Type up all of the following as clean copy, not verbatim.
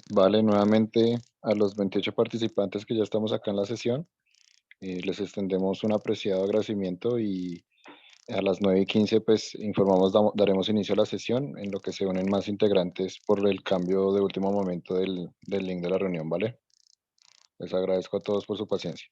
Vale, nuevamente a los 28 participantes que ya estamos acá en la sesión, les extendemos un apreciado agradecimiento y a las 9:15 pues informamos, daremos inicio a la sesión en lo que se unen más integrantes por el cambio de último momento del link de la reunión, ¿vale? Les agradezco a todos por su paciencia.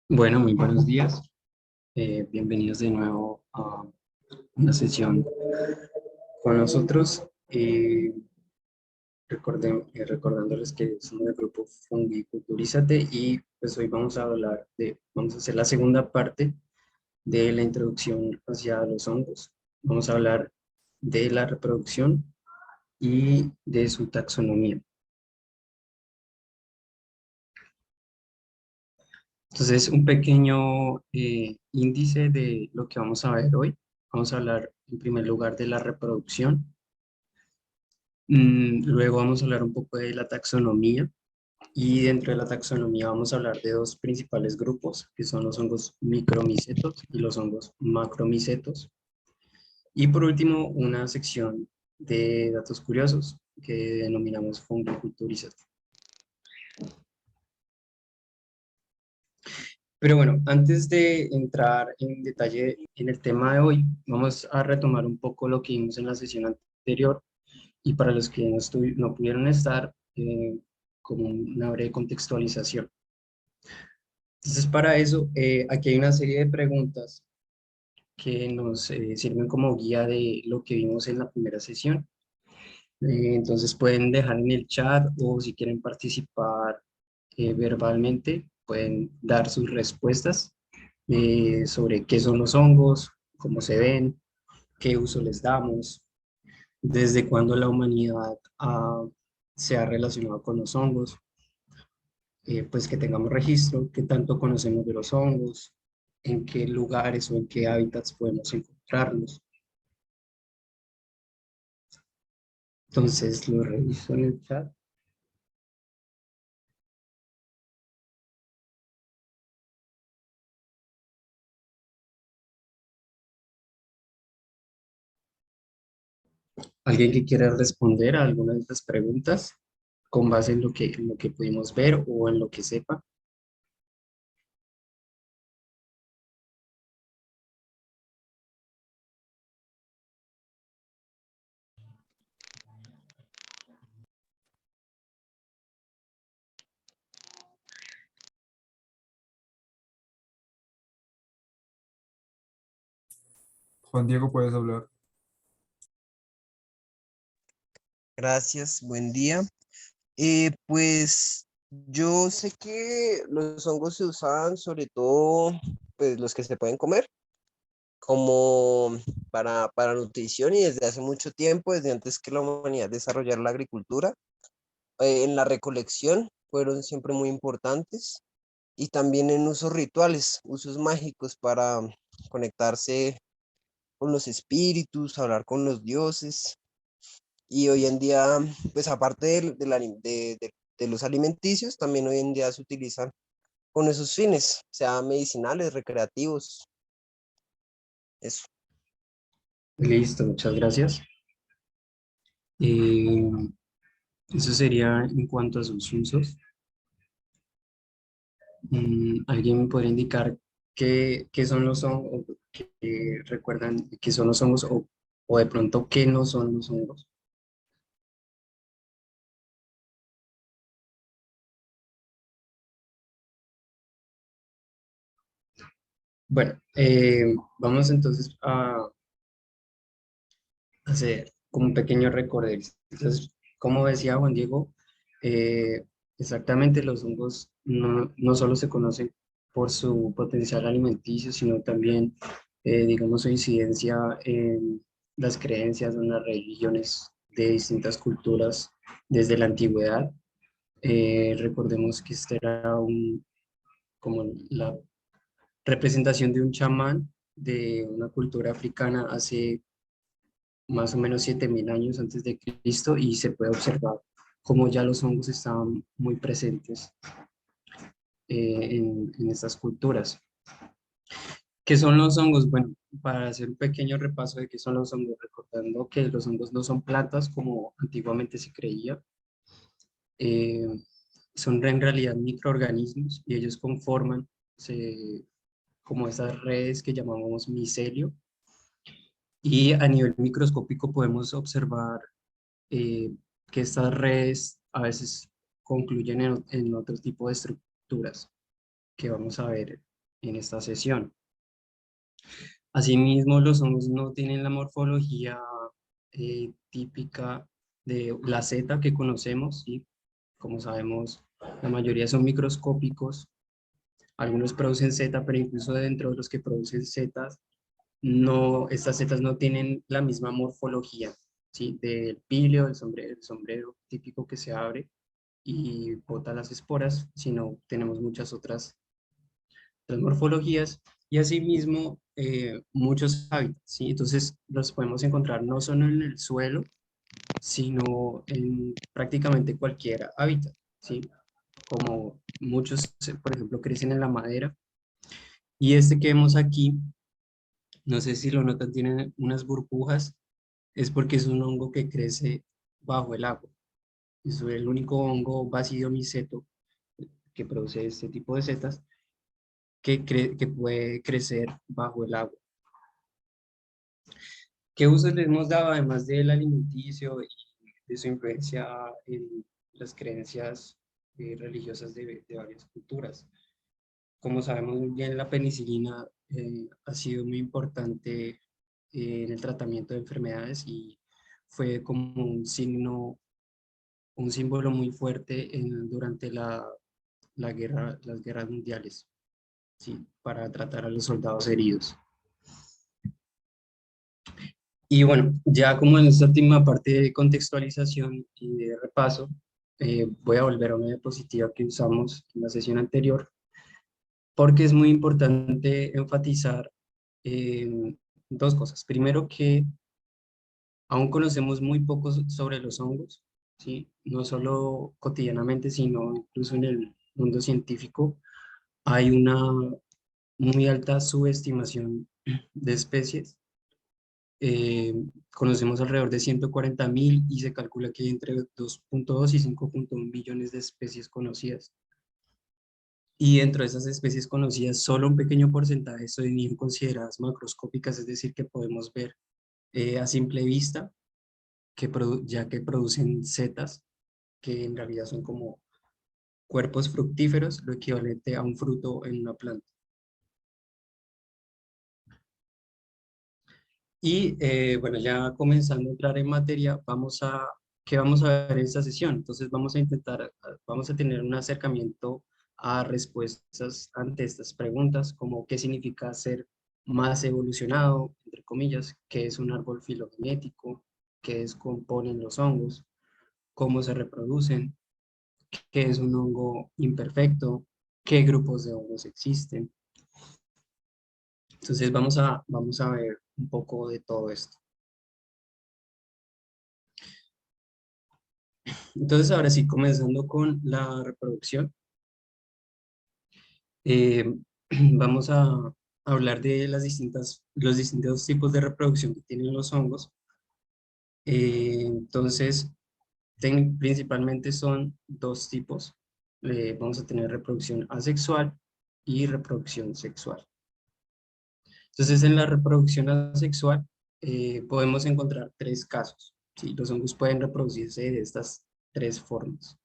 Bueno, muy buenos días. Bienvenidos de nuevo a una sesión con nosotros. Recordándoles que somos del grupo Fungiculturízate y pues hoy vamos a hacer la segunda parte de la introducción hacia los hongos. Vamos a hablar de la reproducción y de su taxonomía. Entonces, un pequeño índice de lo que vamos a ver hoy. Vamos a hablar en primer lugar de la reproducción. Luego vamos a hablar un poco de la taxonomía y dentro de la taxonomía vamos a hablar de dos principales grupos, que son los hongos micromicetos y los hongos macromicetos. Y por último, una sección de datos curiosos que denominamos fungiculturizas. Pero bueno, antes de entrar en detalle en el tema de hoy, vamos a retomar un poco lo que vimos en la sesión anterior y para los que no pudieron estar, como una breve contextualización. Entonces, para eso, aquí hay una serie de preguntas que nos sirven como guía de lo que vimos en la primera sesión. Entonces, pueden dejar en el chat o si quieren participar verbalmente, pueden dar sus respuestas sobre qué son los hongos, cómo se ven, qué uso les damos, desde cuándo la humanidad se ha relacionado con los hongos, pues que tengamos registro, qué tanto conocemos de los hongos, en qué lugares o en qué hábitats podemos encontrarlos. Entonces lo reviso en el chat. ¿Alguien que quiera responder a alguna de estas preguntas con base en lo que pudimos ver o en lo que sepa? Juan Diego, puedes hablar. Gracias, buen día. Pues yo sé que los hongos se usaban sobre todo, pues los que se pueden comer, como para nutrición y desde hace mucho tiempo, desde antes que la humanidad desarrollara la agricultura. en la recolección fueron siempre muy importantes y también en usos rituales, usos mágicos para conectarse con los espíritus, hablar con los dioses. Y hoy en día, pues aparte de los alimenticios, también hoy en día se utilizan con esos fines, sea medicinales, recreativos, eso. Listo, muchas gracias. Eh, Eso sería en cuanto a sus usos. ¿Alguien me podría indicar qué son los hongos? ¿Qué recuerdan qué son los hongos o de pronto qué no son los hongos? Bueno, vamos entonces a hacer como un pequeño recorrido. Entonces, como decía Juan Diego, exactamente los hongos no solo se conocen por su potencial alimenticio, sino también, digamos, su incidencia en las creencias, en las religiones de distintas culturas desde la antigüedad. Recordemos que este era como la representación de un chamán de una cultura africana hace más o menos 7000 años antes de Cristo y se puede observar cómo ya los hongos estaban muy presentes en estas culturas. ¿Qué son los hongos? Bueno, para hacer un pequeño repaso de qué son los hongos, recordando que los hongos no son plantas como antiguamente se creía, eh, son en realidad microorganismos y ellos conforman como esas redes que llamamos micelio y a nivel microscópico podemos observar eh, que estas redes a veces concluyen en otro tipo de estructuras que vamos a ver en esta sesión. Asimismo, los hongos no tienen la morfología típica de la seta que conocemos, y como sabemos, la mayoría son microscópicos. Algunos producen seta, pero incluso dentro de los que producen setas, estas setas no tienen la misma morfología, ¿sí? Del píleo, el sombrero típico que se abre y bota las esporas, sino tenemos muchas otras morfologías y asimismo muchos hábitats, ¿sí? Entonces los podemos encontrar no solo en el suelo, sino en prácticamente cualquier hábitat, ¿sí? Como muchos, por ejemplo, crecen en la madera. Y este que vemos aquí, no sé si lo notan, tiene unas burbujas, es porque es un hongo que crece bajo el agua. Es el único hongo basidiomyceto que produce este tipo de setas que puede crecer bajo el agua. ¿Qué usos le hemos dado además del alimenticio y de su influencia en las creencias religiosas de varias culturas? Como sabemos muy bien, la penicilina ha sido muy importante en el tratamiento de enfermedades y fue como un signo, un símbolo muy fuerte durante las guerras mundiales, ¿sí? Para tratar a los soldados heridos. Y bueno, ya como en esta última parte de contextualización y de repaso, voy a volver a una diapositiva que usamos en la sesión anterior, porque es muy importante enfatizar dos cosas. Primero, que aún conocemos muy poco sobre los hongos, ¿sí? No solo cotidianamente, sino incluso en el mundo científico. Hay una muy alta subestimación de especies. Conocemos alrededor de 140.000 y se calcula que hay entre 2.2 y 5.1 billones de especies conocidas. Y dentro de esas especies conocidas, solo un pequeño porcentaje son bien consideradas macroscópicas, es decir, que podemos ver a simple vista, ya que producen setas, que en realidad son como cuerpos fructíferos, lo equivalente a un fruto en una planta. Y bueno, ya comenzando a entrar en materia, ¿qué vamos a ver en esta sesión? Entonces vamos a tener un acercamiento a respuestas ante estas preguntas, como qué significa ser más evolucionado, entre comillas, qué es un árbol filogenético, qué descomponen los hongos, cómo se reproducen, qué es un hongo imperfecto, qué grupos de hongos existen. Entonces vamos a ver un poco de todo esto. Entonces ahora sí, comenzando con la reproducción, eh, vamos a hablar de los distintos tipos de reproducción que tienen los hongos. Entonces, principalmente son dos tipos. Vamos a tener reproducción asexual y reproducción sexual. Entonces, en la reproducción asexual podemos encontrar tres casos, ¿sí? Los hongos pueden reproducirse de estas tres formas.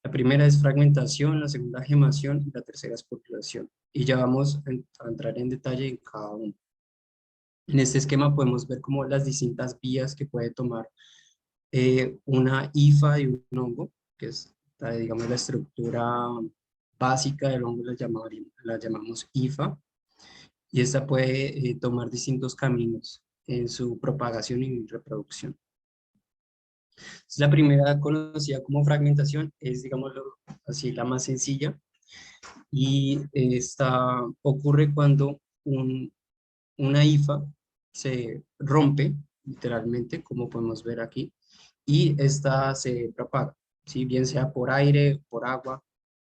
La primera es fragmentación, la segunda gemación y la tercera es populación. Y ya vamos a entrar en detalle en cada uno. En este esquema podemos ver como las distintas vías que puede tomar una hifa de un hongo, que es, digamos, la estructura básica del hongo, la llamamos hifa, y esta puede tomar distintos caminos en su propagación y reproducción. Entonces, la primera conocida como fragmentación es, digámoslo así, la más sencilla, y esta ocurre cuando una hifa se rompe, literalmente, como podemos ver aquí, y esta se propaga, ¿sí? Bien sea por aire, por agua,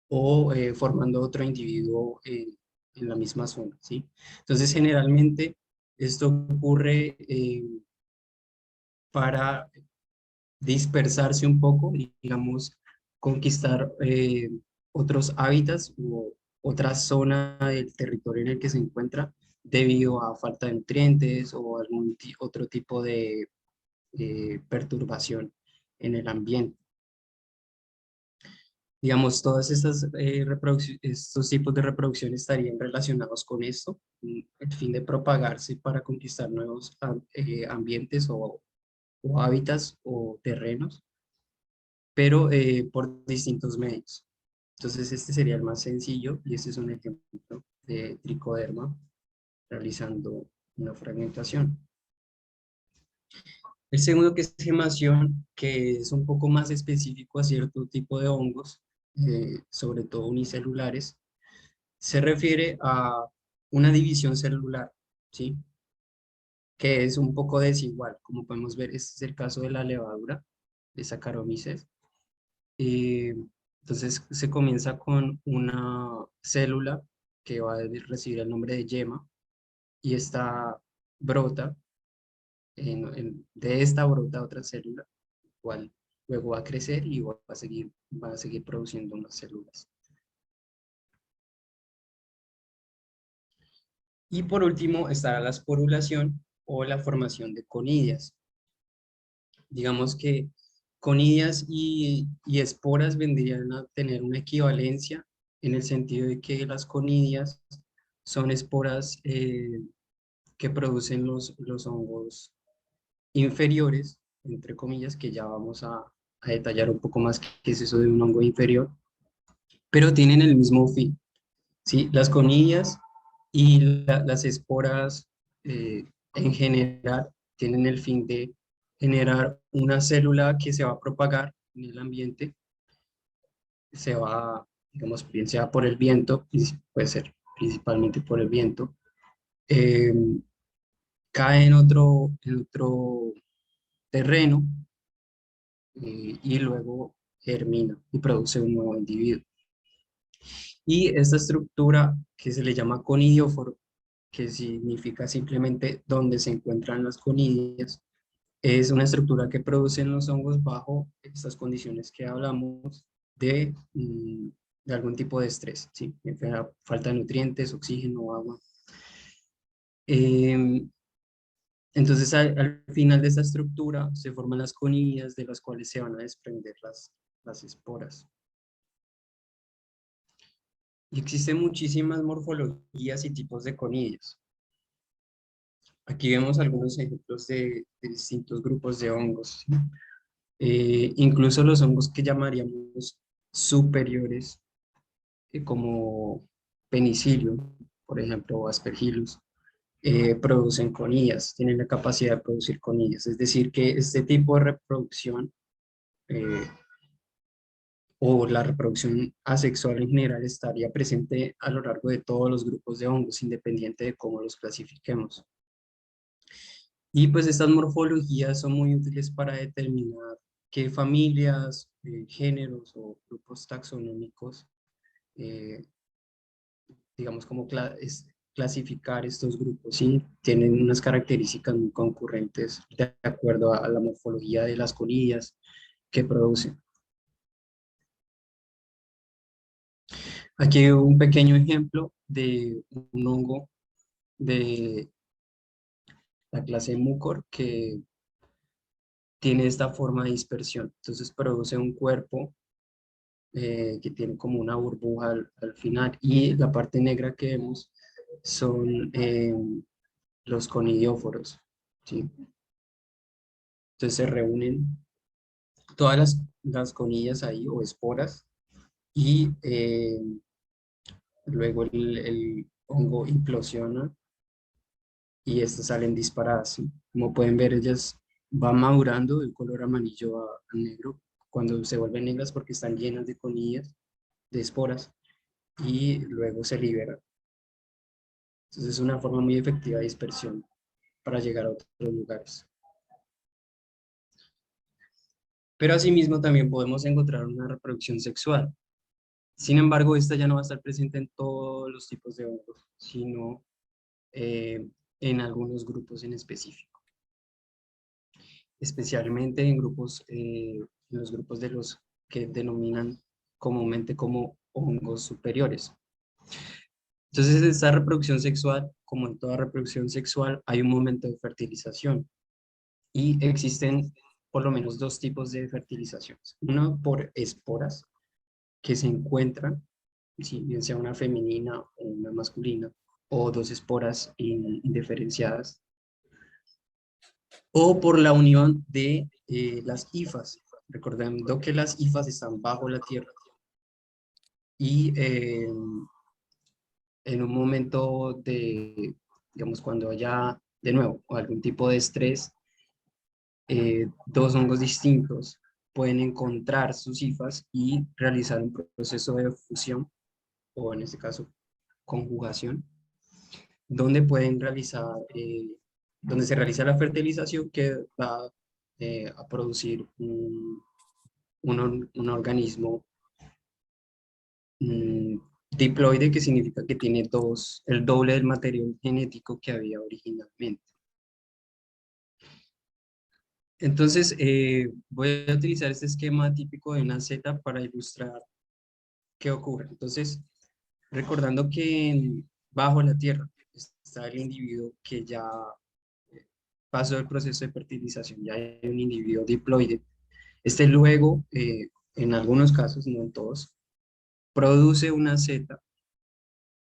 o formando otro individuo en la misma zona, ¿sí? Entonces, generalmente, esto ocurre para dispersarse un poco y, digamos, conquistar otros hábitats u otra zona del territorio en el que se encuentra debido a falta de nutrientes o algún otro tipo de perturbación en el ambiente. Digamos, todas estas estos tipos de reproducción estarían relacionados con esto, el fin de propagarse para conquistar nuevos ambientes o hábitats o terrenos, pero por distintos medios. Entonces este sería el más sencillo y este es un ejemplo de tricoderma realizando una fragmentación. El segundo, que es gemación, que es un poco más específico a cierto tipo de hongos, sobre todo unicelulares, se refiere a una división celular, ¿sí? Que es un poco desigual. Como podemos ver, este es el caso de la levadura de Saccharomyces. Entonces se comienza con una célula que va a recibir el nombre de yema y esta brota, de esta brota otra célula, cual luego va a crecer y va a seguir produciendo más células. Y por último estará la esporulación o la formación de conidias. Digamos que conidias y esporas vendrían a tener una equivalencia en el sentido de que las conidias son esporas que producen los hongos inferiores, entre comillas, que ya vamos a detallar un poco más qué es eso de un hongo inferior, pero tienen el mismo fin, ¿sí? Las conidias y las esporas en general tienen el fin de generar una célula que se va a propagar en el ambiente, se va, digamos, bien sea por el viento, y puede ser principalmente por el viento, eh, cae en otro terreno y luego germina y produce un nuevo individuo. Y esta estructura que se le llama conidióforo, que significa simplemente donde se encuentran las conidias, es una estructura que producen los hongos bajo estas condiciones que hablamos de algún tipo de estrés, ¿sí? Falta de nutrientes, oxígeno, agua. Entonces, al final de esta estructura se forman las conidias de las cuales se van a desprender las esporas. Y existen muchísimas morfologías y tipos de conidias. Aquí vemos algunos ejemplos de distintos grupos de hongos, ¿sí? Incluso los hongos que llamaríamos superiores, como Penicillium, por ejemplo, o Aspergillus, producen conidias, tienen la capacidad de producir conidias. Es decir, que este tipo de reproducción o la reproducción asexual en general estaría presente a lo largo de todos los grupos de hongos, independiente de cómo los clasifiquemos. Y pues estas morfologías son muy útiles para determinar qué familias, géneros o grupos taxonómicos, digamos, clasificar estos grupos, y tienen unas características muy concurrentes de acuerdo a la morfología de las colillas que producen. Aquí hay un pequeño ejemplo de un hongo de la clase Mucor que tiene esta forma de dispersión. Entonces produce un cuerpo que tiene como una burbuja al final, y la parte negra que vemos son los conidióforos, ¿sí? Entonces se reúnen todas las conillas ahí o esporas, y luego el hongo implosiona y estas salen disparadas, ¿sí? Como pueden ver, ellas van madurando de color amarillo a negro cuando se vuelven negras porque están llenas de conillas, de esporas, y luego se liberan. Entonces es una forma muy efectiva de dispersión para llegar a otros lugares. Pero asimismo también podemos encontrar una reproducción sexual. Sin embargo, esta ya no va a estar presente en todos los tipos de hongos, sino en algunos grupos en específico. Especialmente en grupos, en los grupos de los que denominan comúnmente como hongos superiores. Entonces, esta reproducción sexual, como en toda reproducción sexual, hay un momento de fertilización. Y existen por lo menos dos tipos de fertilizaciones. Uno por esporas que se encuentran, ¿sí? Bien sea una femenina o una masculina, o dos esporas indiferenciadas, o por la unión de las hifas, recordando que las hifas están bajo la tierra y en un momento de, digamos, cuando haya de nuevo algún tipo de estrés, dos hongos distintos pueden encontrar sus hifas y realizar un proceso de fusión, o en este caso conjugación, donde pueden realizar, donde se realiza la fertilización que va a producir un organismo diploide, que significa que tiene el doble del material genético que había originalmente. Entonces, voy a utilizar este esquema típico de una Z para ilustrar qué ocurre. Entonces, recordando que bajo la Tierra está el individuo que ya pasó el proceso de fertilización, ya hay un individuo diploide. Este luego, en algunos casos, no en todos, produce una Z,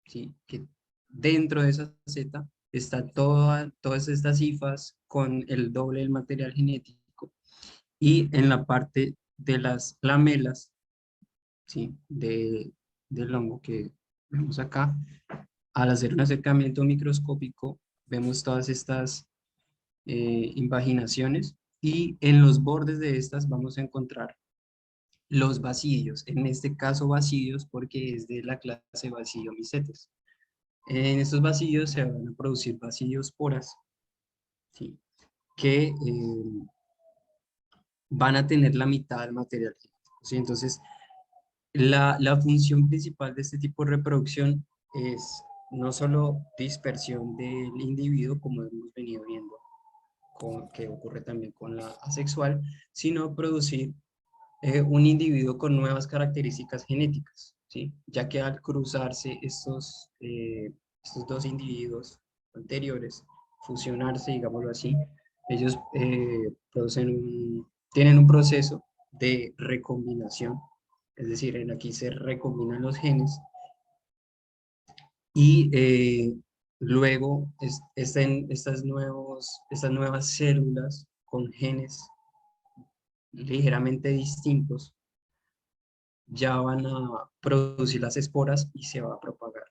¿sí? Que dentro de esa Z está todas estas hifas con el doble del material genético, y en la parte de las lamelas, ¿sí? Del hongo que vemos acá, al hacer un acercamiento microscópico, vemos todas estas invaginaciones, y en los bordes de estas vamos a encontrar los basidios, en este caso basidios porque es de la clase Basidiomycetes. En estos basidios se van a producir basidiosporas, ¿sí? Que van a tener la mitad del material genético, ¿sí? Entonces, la función principal de este tipo de reproducción es no solo dispersión del individuo, como hemos venido viendo, que ocurre también con la asexual, sino producir un individuo con nuevas características genéticas, ¿sí? Ya que al cruzarse estos dos individuos anteriores, fusionarse, digámoslo así, ellos tienen un proceso de recombinación, es decir, aquí se recombinan los genes, y luego estas nuevas células con genes ligeramente distintos ya van a producir las esporas y se va a propagar.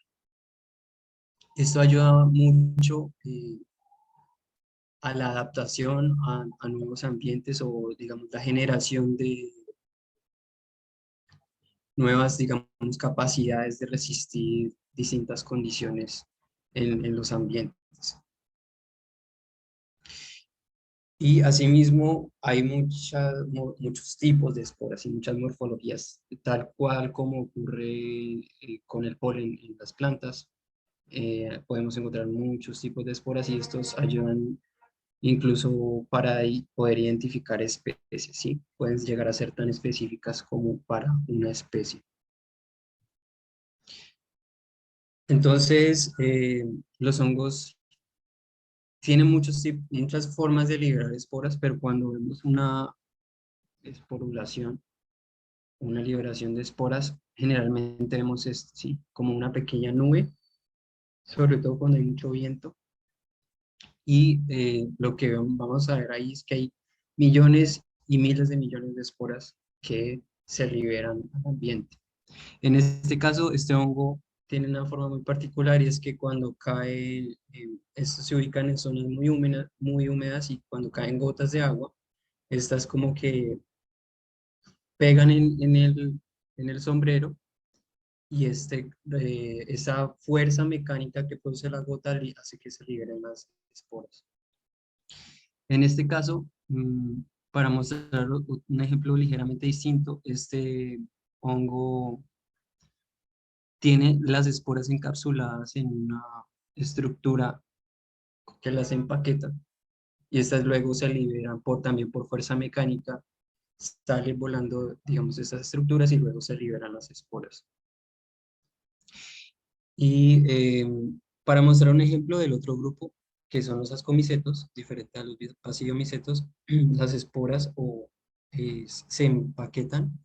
Esto ayuda mucho a la adaptación a nuevos ambientes, o digamos la generación nuevas, digamos, capacidades de resistir distintas condiciones en los ambientes. Y asimismo hay muchos tipos de esporas y muchas morfologías, tal cual como ocurre con el polen en las plantas. Podemos encontrar muchos tipos de esporas y estos ayudan incluso para poder identificar especies, ¿sí? Pueden llegar a ser tan específicas como para una especie. Entonces, los hongos tienen muchas formas de liberar esporas, pero cuando vemos una esporulación, una liberación de esporas, generalmente vemos esto, ¿sí? Como una pequeña nube, sobre todo cuando hay mucho viento. Y lo que vamos a ver ahí es que hay millones y miles de millones de esporas que se liberan al ambiente. En este caso, este hongo tiene una forma muy particular y es que cuando cae, estos se ubican en zonas muy húmedas y cuando caen gotas de agua, estas como que pegan en el sombrero y esa fuerza mecánica que produce la gota hace que se liberen las esporas. En este caso, para mostrar un ejemplo ligeramente distinto, este hongo tiene las esporas encapsuladas en una estructura que las empaqueta y estas luego se liberan también por fuerza mecánica, salen volando, digamos, estas estructuras y luego se liberan las esporas. Y para mostrar un ejemplo del otro grupo, que son los ascomicetos, diferente a los basidiomicetos, las esporas se empaquetan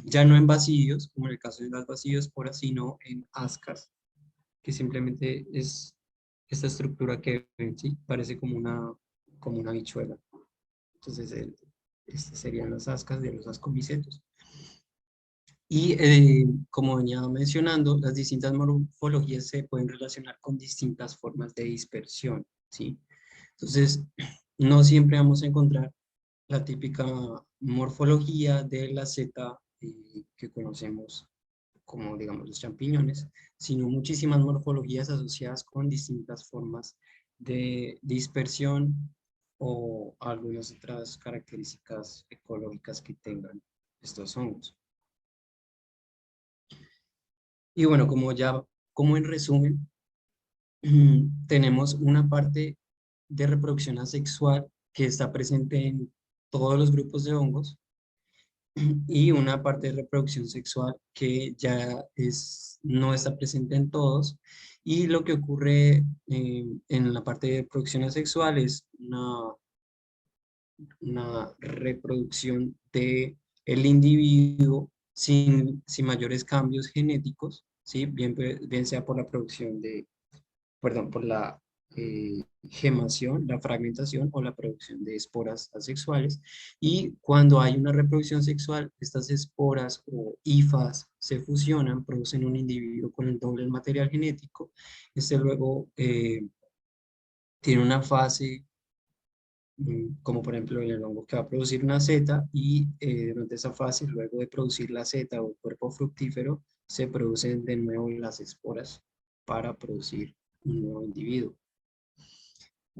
ya no en basidios, como en el caso de las basidiosporas, sino en ascas, que simplemente es esta estructura que ven, ¿sí? Parece como una habichuela. Entonces, estas serían las ascas de los ascomicetos. Y como venía mencionando, las distintas morfologías se pueden relacionar con distintas formas de dispersión, ¿sí? Entonces, no siempre vamos a encontrar la típica morfología de la seta que conocemos como, digamos, los champiñones, sino muchísimas morfologías asociadas con distintas formas de dispersión o algunas otras características ecológicas que tengan estos hongos. Y bueno, como en resumen, tenemos una parte de reproducción asexual que está presente en todos los grupos de hongos y una parte de reproducción sexual que no está presente en todos. Y lo que ocurre en la parte de reproducción asexual es una reproducción del individuo sin mayores cambios genéticos, ¿sí? Bien sea por la por la gemación, la fragmentación o la producción de esporas asexuales. Y cuando hay una reproducción sexual, estas esporas o hifas se fusionan, producen un individuo con el doble del material genético. Este luego tiene una fase como por ejemplo en el hongo que va a producir una seta y durante esa fase, luego de producir la seta o el cuerpo fructífero, se producen de nuevo las esporas para producir un nuevo individuo.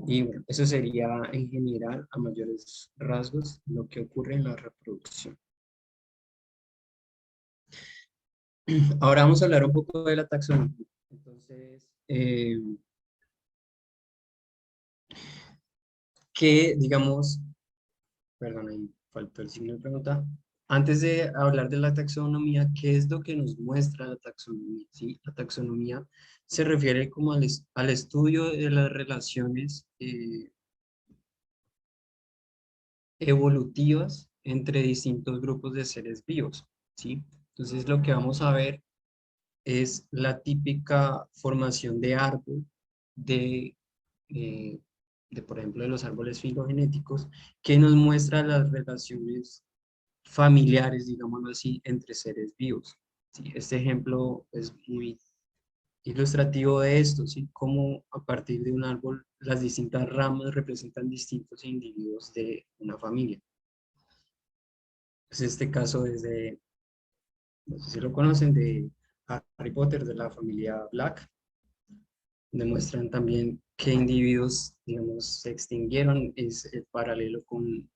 Y bueno, eso sería en general, a mayores rasgos, lo que ocurre en la reproducción. Ahora vamos a hablar un poco de la taxonomía. Entonces, ¿qué, digamos, perdón, ahí faltó el signo de pregunta. Antes de hablar de la taxonomía, ¿qué es lo que nos muestra la taxonomía? ¿Sí? La taxonomía se refiere como al estudio de las relaciones evolutivas entre distintos grupos de seres vivos, ¿sí? Entonces lo que vamos a ver es la típica formación de árbol eh, por ejemplo, de los árboles filogenéticos, que nos muestra las relaciones familiares, digámoslo así, entre seres vivos. ¿Sí? Este ejemplo es muy ilustrativo de esto, ¿sí? Cómo a partir de un árbol las distintas ramas representan distintos individuos de una familia. Pues este caso es de no sé si lo conocen, de Harry Potter, de la familia Black. Demuestran también qué individuos, digamos, se extinguieron. Es el paralelo con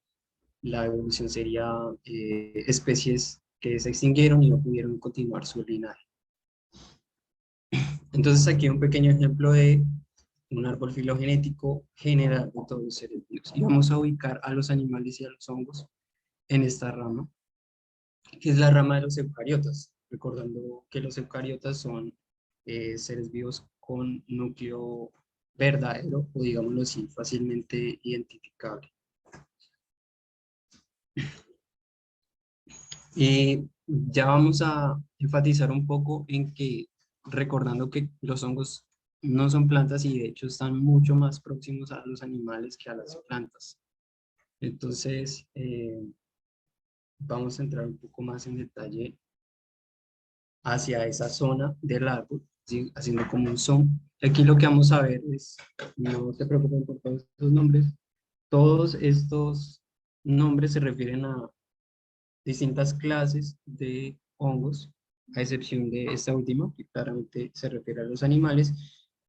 la evolución, sería especies que se extinguieron y no pudieron continuar su linaje. Entonces aquí un pequeño ejemplo de un árbol filogenético general de todos los seres vivos. Y vamos a ubicar a los animales y a los hongos en esta rama, que es la rama de los eucariotas, recordando que los eucariotas son seres vivos con núcleo verdadero, o digámoslo así, fácilmente identificable. Y ya vamos a enfatizar un poco en que, recordando que los hongos no son plantas y de hecho están mucho más próximos a los animales que a las plantas. Entonces, vamos a entrar un poco más en detalle hacia esa zona del árbol, ¿sí? Haciendo como un zoom. Aquí lo que vamos a ver es, no se preocupen por todos estos nombres, todos estos nombres se refieren a distintas clases de hongos, a excepción de esta última, que claramente se refiere a los animales,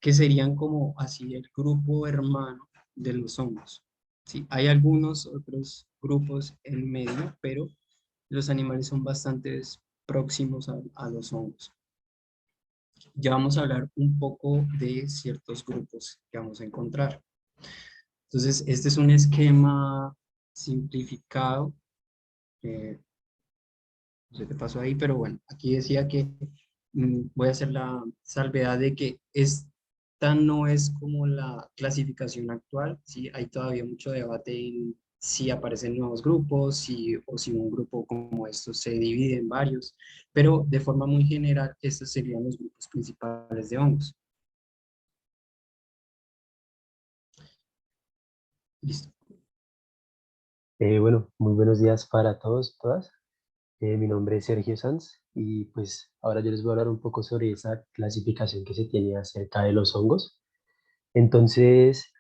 que serían como así el grupo hermano de los hongos. Sí, hay algunos otros grupos en medio, pero los animales son bastante próximos a los hongos. Ya vamos a hablar un poco de ciertos grupos que vamos a encontrar. Entonces, este es un esquema simplificado. No sé qué pasó ahí, pero bueno, aquí decía que voy a hacer la salvedad de que esta no es como la clasificación actual, ¿sí? Hay todavía mucho debate en si aparecen nuevos grupos o si un grupo como estos se divide en varios, pero de forma muy general, estos serían los grupos principales de hongos. Listo. Bueno, muy buenos días para todos, todas. Mi nombre es Sergio Sanz y pues ahora yo les voy a hablar un poco sobre esa clasificación que se tiene acerca de los hongos. Entonces,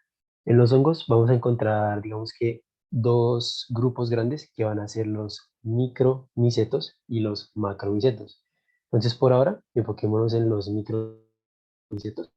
en los hongos vamos a encontrar, digamos que, dos grupos grandes que van a ser los micromicetos y los macromicetos. Entonces, por ahora, enfoquémonos en los micromicetos.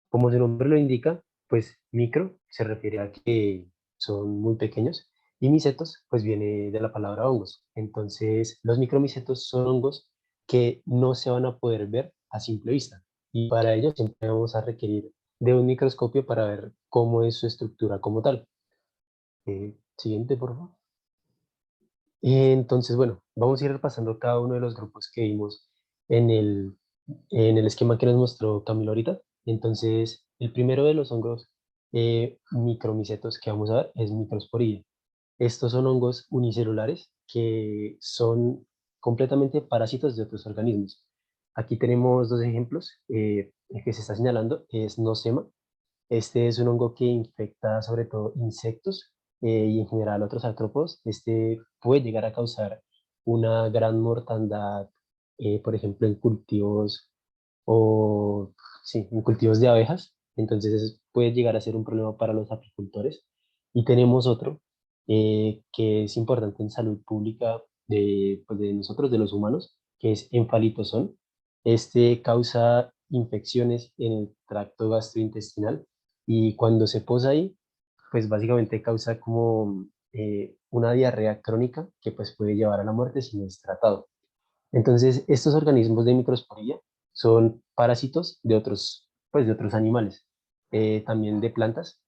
Como su nombre lo indica, pues micro se refiere a que son muy pequeños y micetos pues viene de la palabra hongos. Entonces los micromicetos son hongos que no se van a poder ver a simple vista y para ello siempre vamos a requerir de un microscopio para ver cómo es su estructura como tal. Siguiente, por favor. Entonces, bueno, vamos a ir repasando cada uno de los grupos que vimos en en el esquema que nos mostró Camilo ahorita. Entonces, el primero de los hongos micromicetos que vamos a ver es Microsporida. Estos son hongos unicelulares que son completamente parásitos de otros organismos. Aquí tenemos dos ejemplos. El que se está señalando es Nosema. Este es un hongo que infecta sobre todo insectos y en general otros artrópodos. Este puede llegar a causar una gran mortandad, por ejemplo, en cultivos o sí, en cultivos de abejas. Entonces puede llegar a ser un problema para los apicultores. Y tenemos otro que es importante en salud pública de, pues de nosotros, de los humanos, que es enfalitosón. Este causa infecciones en el tracto gastrointestinal y cuando se posa ahí, pues básicamente causa como una diarrea crónica que pues puede llevar a la muerte si no es tratado. Entonces, estos organismos de microsporía son parásitos de otros, pues de otros animales, también de plantas,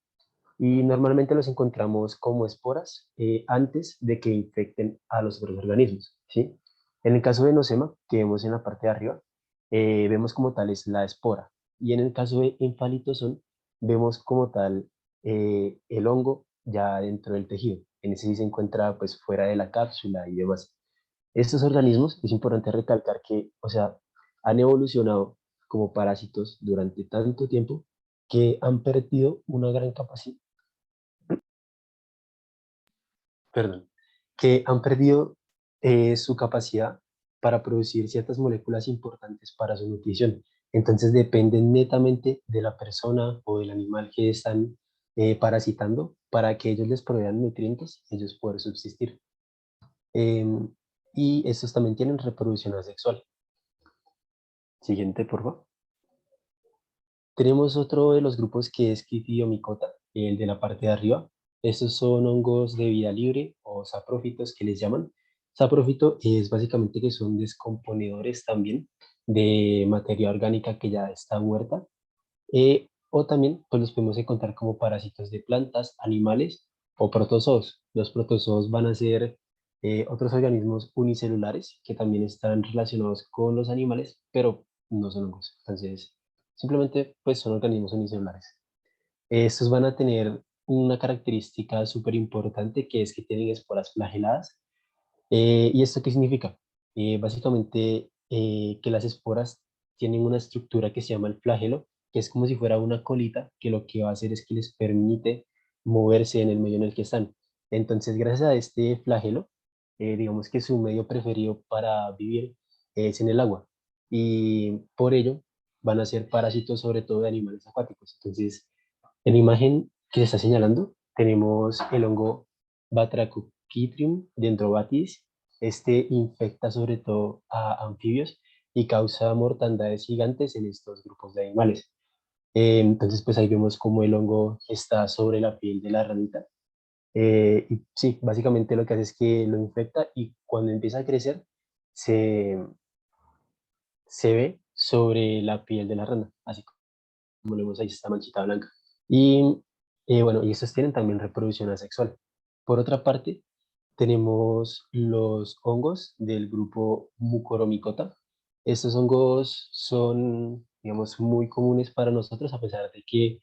y normalmente los encontramos como esporas antes de que infecten a los otros organismos, ¿sí? En el caso de Nosema, que vemos en la parte de arriba, vemos como tal es la espora, y en el caso de Enfalitosón, vemos como tal el hongo ya dentro del tejido. En ese sí se encuentra pues fuera de la cápsula y demás. Estos organismos, es importante recalcar que, o sea, han evolucionado como parásitos durante tanto tiempo que han perdido una gran capacidad, perdón, que han perdido su capacidad para producir ciertas moléculas importantes para su nutrición. Entonces dependen netamente de la persona o del animal que están parasitando para que ellos les provean nutrientes y ellos poder subsistir. Em, y estos también tienen reproducción asexual. Siguiente, por favor. Tenemos otro de los grupos que es Clithiomycota, el de la parte de arriba. Estos son hongos de vida libre o saprófitos que les llaman. Saprófito es básicamente que son descomponedores también de materia orgánica que ya está muerta. O también pues los podemos encontrar como parásitos de plantas, animales o protozoos. Los protozoos van a ser otros organismos unicelulares que también están relacionados con los animales, pero no son hongos. Entonces, simplemente pues son organismos unicelulares. Estos van a tener una característica súper importante que es que tienen esporas flageladas. ¿Y esto qué significa? Básicamente que las esporas tienen una estructura que se llama el flagelo, que es como si fuera una colita, que lo que va a hacer es que les permite moverse en el medio en el que están. Entonces, gracias a este flagelo, digamos que su medio preferido para vivir es en el agua. Y por ello van a ser parásitos sobre todo de animales acuáticos. Entonces, en la imagen que se está señalando, tenemos el hongo Batrachochytrium dendrobatis. Este infecta sobre todo a anfibios y causa mortandades gigantes en estos grupos de animales. Entonces, pues ahí vemos cómo el hongo está sobre la piel de la ranita. Y sí, básicamente lo que hace es que lo infecta y cuando empieza a crecer, se, se ve sobre la piel de la rana, así como lo vemos ahí, esta manchita blanca. Y bueno, y estos tienen también reproducción asexual. Por otra parte, tenemos los hongos del grupo Mucoromycota. Estos hongos son, digamos, muy comunes para nosotros, a pesar de que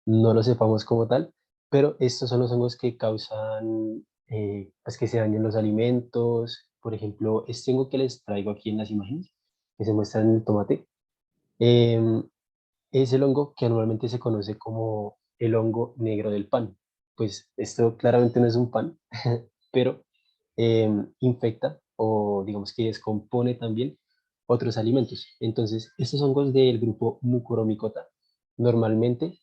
no lo sepamos como tal, pero estos son los hongos que causan pues que se dañen los alimentos. Por ejemplo, este hongo que les traigo aquí en las imágenes, que se muestra en el tomate, em, es el hongo que normalmente se conoce como el hongo negro del pan. Pues esto claramente no es un pan, pero infecta o digamos que descompone también otros alimentos. Entonces, estos hongos del grupo Mucoromycota normalmente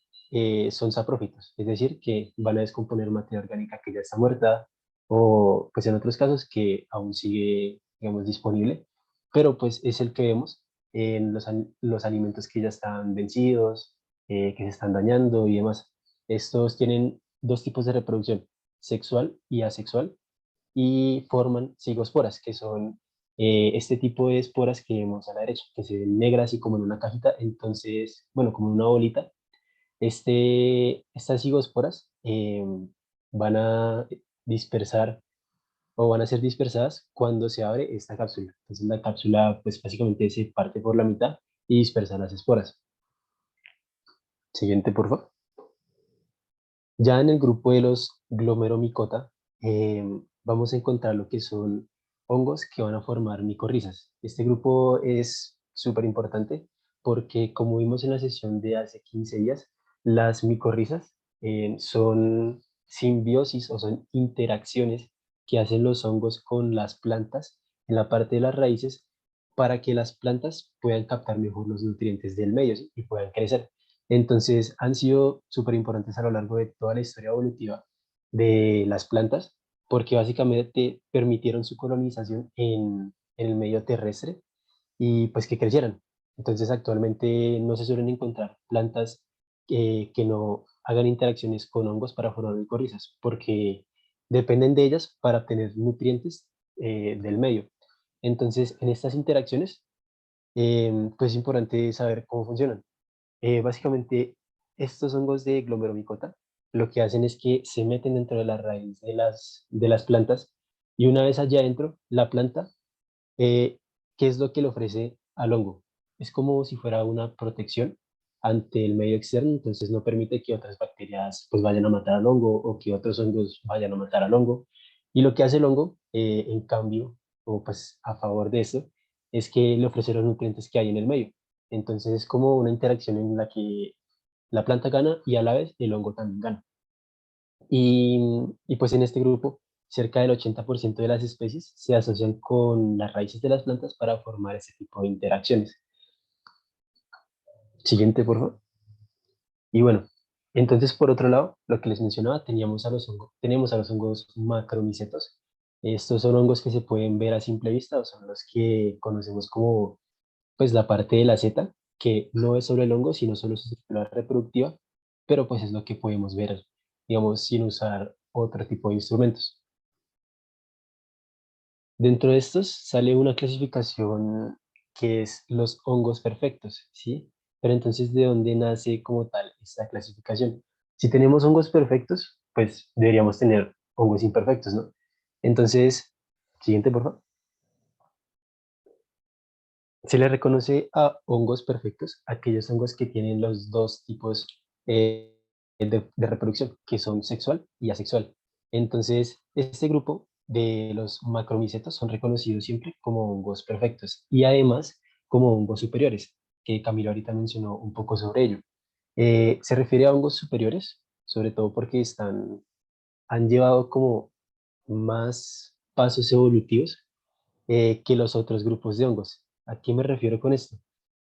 son saprófitos, es decir, que van a descomponer materia orgánica que ya está muerta o pues en otros casos que aún sigue, digamos, disponible, pero pues es el que vemos en los alimentos que ya están vencidos, que se están dañando y demás. Estos tienen dos tipos de reproducción, sexual y asexual, y forman cigosporas, que son este tipo de esporas que vemos a la derecha, que se ven negras y como en una cajita, entonces, bueno, como en una bolita. Estas cigosporas van a dispersar o van a ser dispersadas cuando se abre esta cápsula. Entonces la cápsula pues básicamente se parte por la mitad y dispersa las esporas. Siguiente, por favor. Ya en el grupo de los glomeromicota vamos a encontrar lo que son hongos que van a formar micorrizas. Este grupo es súper importante porque como vimos en la sesión de hace 15 días, las micorrizas son simbiosis o son interacciones que hacen los hongos con las plantas en la parte de las raíces para que las plantas puedan captar mejor los nutrientes del medio, ¿sí? Y puedan crecer. Entonces, han sido súper importantes a lo largo de toda la historia evolutiva de las plantas, porque básicamente permitieron su colonización en el medio terrestre y pues que crecieran. Entonces, actualmente no se suelen encontrar plantas que no hagan interacciones con hongos para formar micorrizas, porque dependen de ellas para obtener nutrientes del medio. Entonces, en estas interacciones, pues es importante saber cómo funcionan. Básicamente, estos hongos de glomeromicota lo que hacen es que se meten dentro de la raíz de las plantas y una vez allá adentro, la planta, ¿qué es lo que le ofrece al hongo? Es como si fuera una protección ante el medio externo, entonces no permite que otras bacterias pues vayan a matar al hongo o que otros hongos vayan a matar al hongo. Y lo que hace el hongo, en cambio, o pues a favor de eso, es que le ofrece los nutrientes que hay en el medio. Entonces es como una interacción en la que la planta gana y a la vez el hongo también gana. Y, y pues en este grupo, cerca del 80% de las especies se asocian con las raíces de las plantas para formar este tipo de interacciones. Siguiente, por favor. Y bueno, entonces por otro lado, lo que les mencionaba, tenemos a los hongos macromicetos. Estos son hongos que se pueden ver a simple vista, o son los que conocemos como pues la parte de la seta, que no es solo el hongo, sino solo su estructura reproductiva, pero pues es lo que podemos ver, digamos, sin usar otro tipo de instrumentos. Dentro de estos sale una clasificación que es los hongos perfectos, ¿sí? Pero entonces, ¿de dónde nace como tal esta clasificación? Si tenemos hongos perfectos, pues deberíamos tener hongos imperfectos, ¿no? Entonces, siguiente, por favor. Se le reconoce a hongos perfectos aquellos hongos que tienen los dos tipos de reproducción, que son sexual y asexual. Entonces, este grupo de los macromicetos son reconocidos siempre como hongos perfectos y además como hongos superiores, que Camilo ahorita mencionó un poco sobre ello. Se refiere a hongos superiores, sobre todo porque han llevado como más pasos evolutivos que los otros grupos de hongos. ¿A qué me refiero con esto?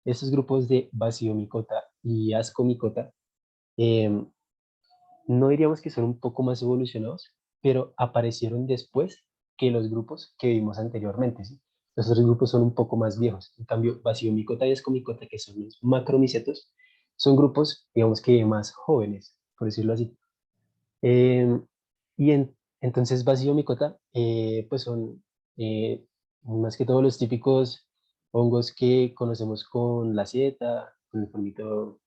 Estos grupos de Basidiomycota y Ascomycota eh, no diríamos que son un poco más evolucionados, pero aparecieron después que los grupos que vimos anteriormente. ¿Sí? Los otros grupos son un poco más viejos. En cambio, Basidiomycota y Ascomycota, que son los macromicetos, son grupos, digamos que más jóvenes, por decirlo así. Eh, entonces, Basidiomycota, pues son más que todo los típicos hongos que conocemos con la seta, con el formito,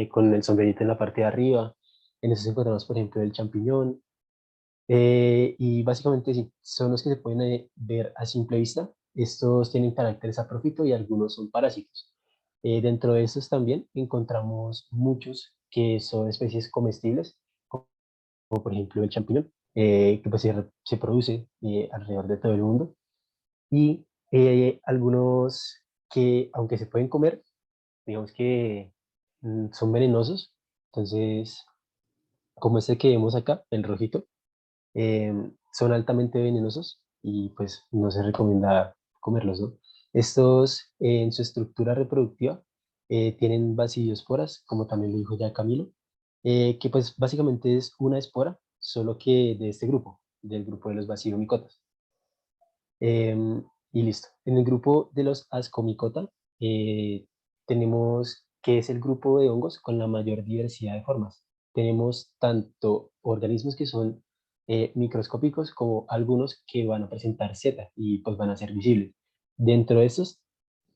con el sombrerito en la parte de arriba. En esos encontramos, por ejemplo, el champiñón. Y básicamente sí, son los que se pueden ver a simple vista. Estos tienen carácter saprófito y algunos son parásitos. Dentro de estos también encontramos muchos que son especies comestibles, como por ejemplo el champiñón, que pues se produce alrededor de todo el mundo, y algunos que, aunque se pueden comer, digamos que son venenosos. Entonces, como este que vemos acá, el rojito, son altamente venenosos y pues no se recomienda comerlos, ¿no? Estos en su estructura reproductiva tienen basidiosporas, como también lo dijo ya Camilo, que pues básicamente es una espora, solo que de este grupo, del grupo de los basidiomicotas. Y listo. En el grupo de los ascomicota tenemos que es el grupo de hongos con la mayor diversidad de formas. Tenemos tanto organismos que son microscópicos como algunos que van a presentar seta y pues van a ser visibles. Dentro de estos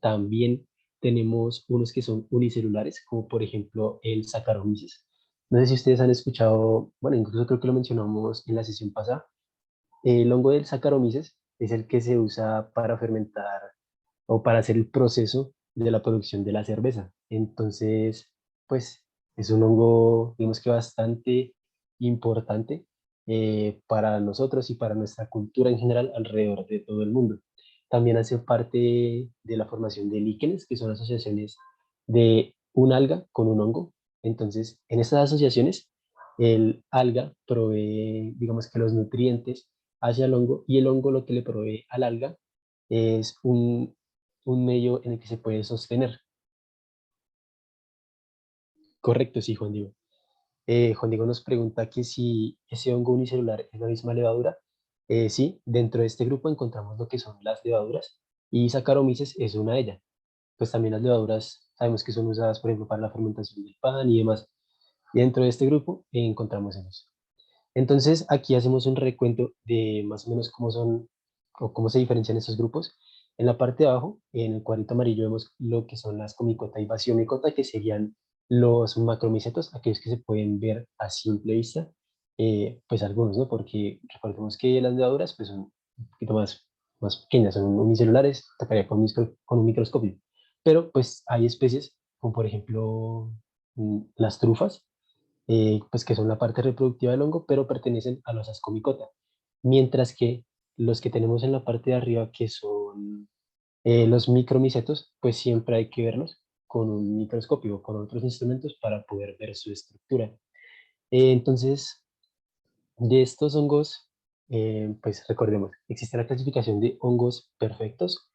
también tenemos unos que son unicelulares, como por ejemplo el Saccharomyces. No sé si ustedes han escuchado, bueno, incluso creo que lo mencionamos en la sesión pasada. El hongo del Saccharomyces es el que se usa para fermentar o para hacer el proceso de la producción de la cerveza. Entonces, pues es un hongo, digamos que bastante importante para nosotros y para nuestra cultura en general alrededor de todo el mundo. También hace parte de la formación de líquenes, que son asociaciones de un alga con un hongo. Entonces, en estas asociaciones, el alga provee, digamos que los nutrientes hacia el hongo y el hongo lo que le provee al alga es un medio en el que se puede sostener. Correcto, sí, Juan Diego. Juan Diego nos pregunta que si ese hongo unicelular es la misma levadura. Sí, dentro de este grupo encontramos lo que son las levaduras y Saccharomyces es una de ellas. Pues también las levaduras sabemos que son usadas, por ejemplo, para la fermentación del pan y demás. Y dentro de este grupo encontramos esos. Entonces, aquí hacemos un recuento de más o menos cómo son o cómo se diferencian estos grupos. En la parte de abajo, en el cuadrito amarillo, vemos lo que son las comicota y basiomicota, que serían los macromicetos, aquellos que se pueden ver a simple vista, pues algunos, ¿no? Porque recordemos que las levaduras pues, son un poquito más pequeñas, son unicelulares, tocaría con un microscopio. Pero pues hay especies, como por ejemplo las trufas, pues que son la parte reproductiva del hongo, pero pertenecen a los ascomicota. Mientras que los que tenemos en la parte de arriba, que son los micromicetos, pues siempre hay que verlos con un microscopio o con otros instrumentos para poder ver su estructura. Entonces, de estos hongos, pues recordemos, existe la clasificación de hongos perfectos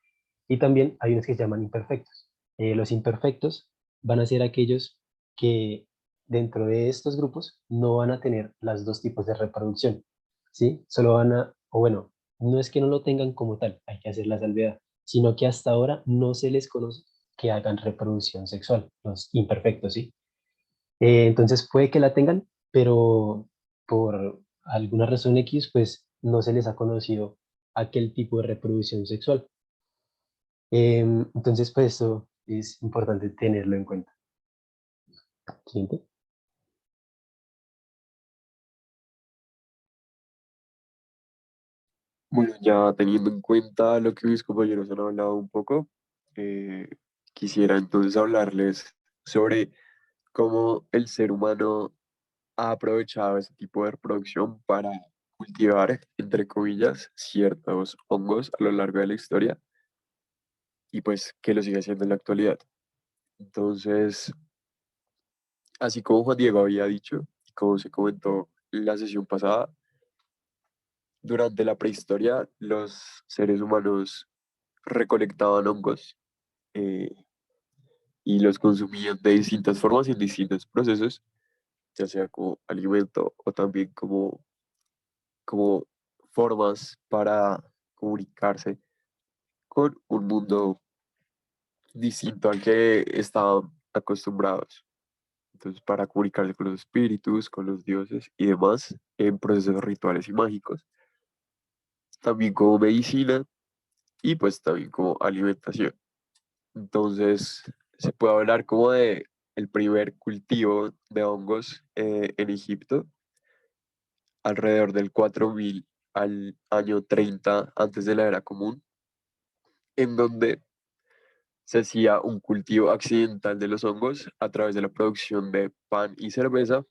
y también hay unos que se llaman imperfectos. Los imperfectos van a ser aquellos que dentro de estos grupos no van a tener las dos tipos de reproducción, ¿sí? Solo van a, o bueno, no es que no lo tengan como tal, hay que hacer la salvedad, sino que hasta ahora no se les conoce que hagan reproducción sexual, los imperfectos, ¿sí? Entonces puede que la tengan, pero por alguna razón X, pues no se les ha conocido aquel tipo de reproducción sexual. Entonces, pues eso es importante tenerlo en cuenta. Siguiente. Bueno, ya teniendo en cuenta lo que mis compañeros han hablado un poco, eh, quisiera entonces hablarles sobre cómo el ser humano ha aprovechado ese tipo de reproducción para cultivar, entre comillas, ciertos hongos a lo largo de la historia y pues que lo sigue haciendo en la actualidad. Entonces, así como Juan Diego había dicho y como se comentó en la sesión pasada, durante la prehistoria los seres humanos recolectaban hongos eh, y los consumían de distintas formas y en distintos procesos, ya sea como alimento o también como formas para comunicarse con un mundo distinto al que estaban acostumbrados. Entonces, para comunicarse con los espíritus, con los dioses y demás, en procesos rituales y mágicos, también como medicina y pues también como alimentación. Entonces, se puede hablar como de el primer cultivo de hongos en Egipto, alrededor del 4000 al año 30 antes de la era común, en donde se hacía un cultivo accidental de los hongos a través de la producción de pan y cerveza,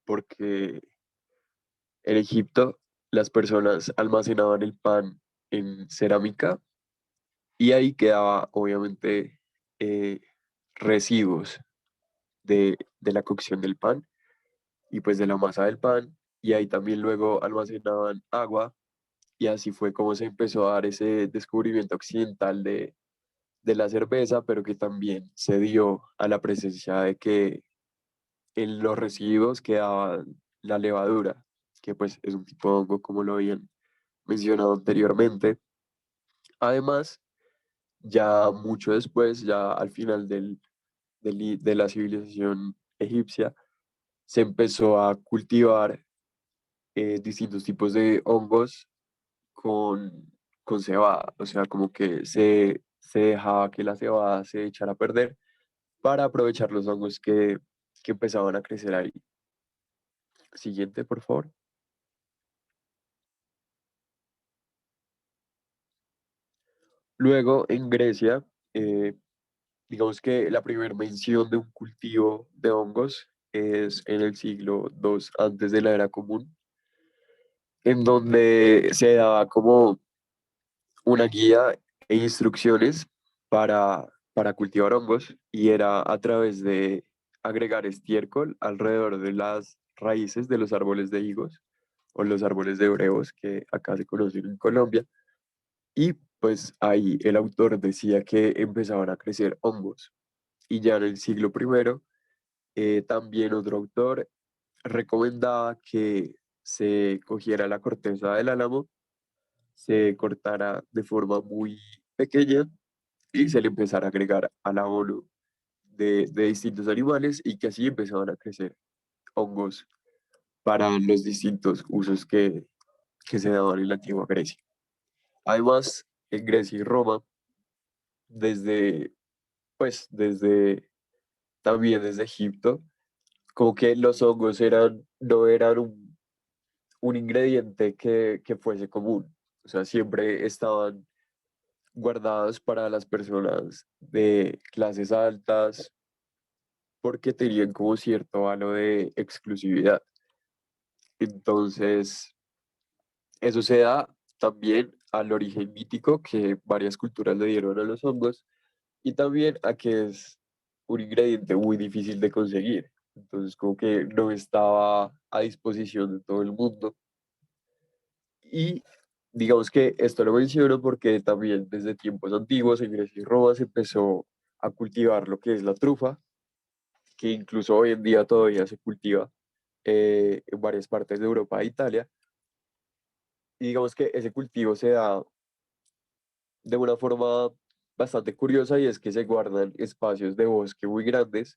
porque en Egipto las personas almacenaban el pan en cerámica y ahí quedaba obviamente eh, residuos de la cocción del pan y pues de la masa del pan, y ahí también luego almacenaban agua, y así fue como se empezó a dar ese descubrimiento occidental de la cerveza, pero que también se dio a la presencia de que en los residuos quedaba la levadura, que pues es un tipo de hongo como lo habían mencionado anteriormente. Además, ya mucho después, ya al final de la civilización egipcia, se empezó a cultivar distintos tipos de hongos con cebada, o sea, como que se dejaba que la cebada se echara a perder para aprovechar los hongos que empezaban a crecer ahí. Siguiente, por favor. Luego, en Grecia, eh, digamos que la primera mención de un cultivo de hongos es en el siglo II antes de la era común, en donde se daba como una guía e instrucciones para cultivar hongos y era a través de agregar estiércol alrededor de las raíces de los árboles de higos o los árboles de brevos que acá se conocen en Colombia. Y pues ahí el autor decía que empezaban a crecer hongos. Y ya en el siglo primero, también otro autor recomendaba que se cogiera la corteza del álamo, se cortara de forma muy pequeña y se le empezara a agregar al abono de distintos animales y que así empezaban a crecer hongos para los distintos usos que se daban en la antigua Grecia. Además, en Grecia y Roma, desde, pues, también desde Egipto, como que los hongos no eran un ingrediente que fuese común. O sea, siempre estaban guardados para las personas de clases altas porque tenían como cierto halo de exclusividad. Entonces, eso se da también al origen mítico que varias culturas le dieron a los hongos y también a que es un ingrediente muy difícil de conseguir. Entonces, como que no estaba a disposición de todo el mundo. Y digamos que esto lo menciono porque también desde tiempos antiguos en Grecia y Roma se empezó a cultivar lo que es la trufa, que incluso hoy en día todavía se cultiva en varias partes de Europa e Italia. Y digamos que ese cultivo se da de una forma bastante curiosa y es que se guardan espacios de bosque muy grandes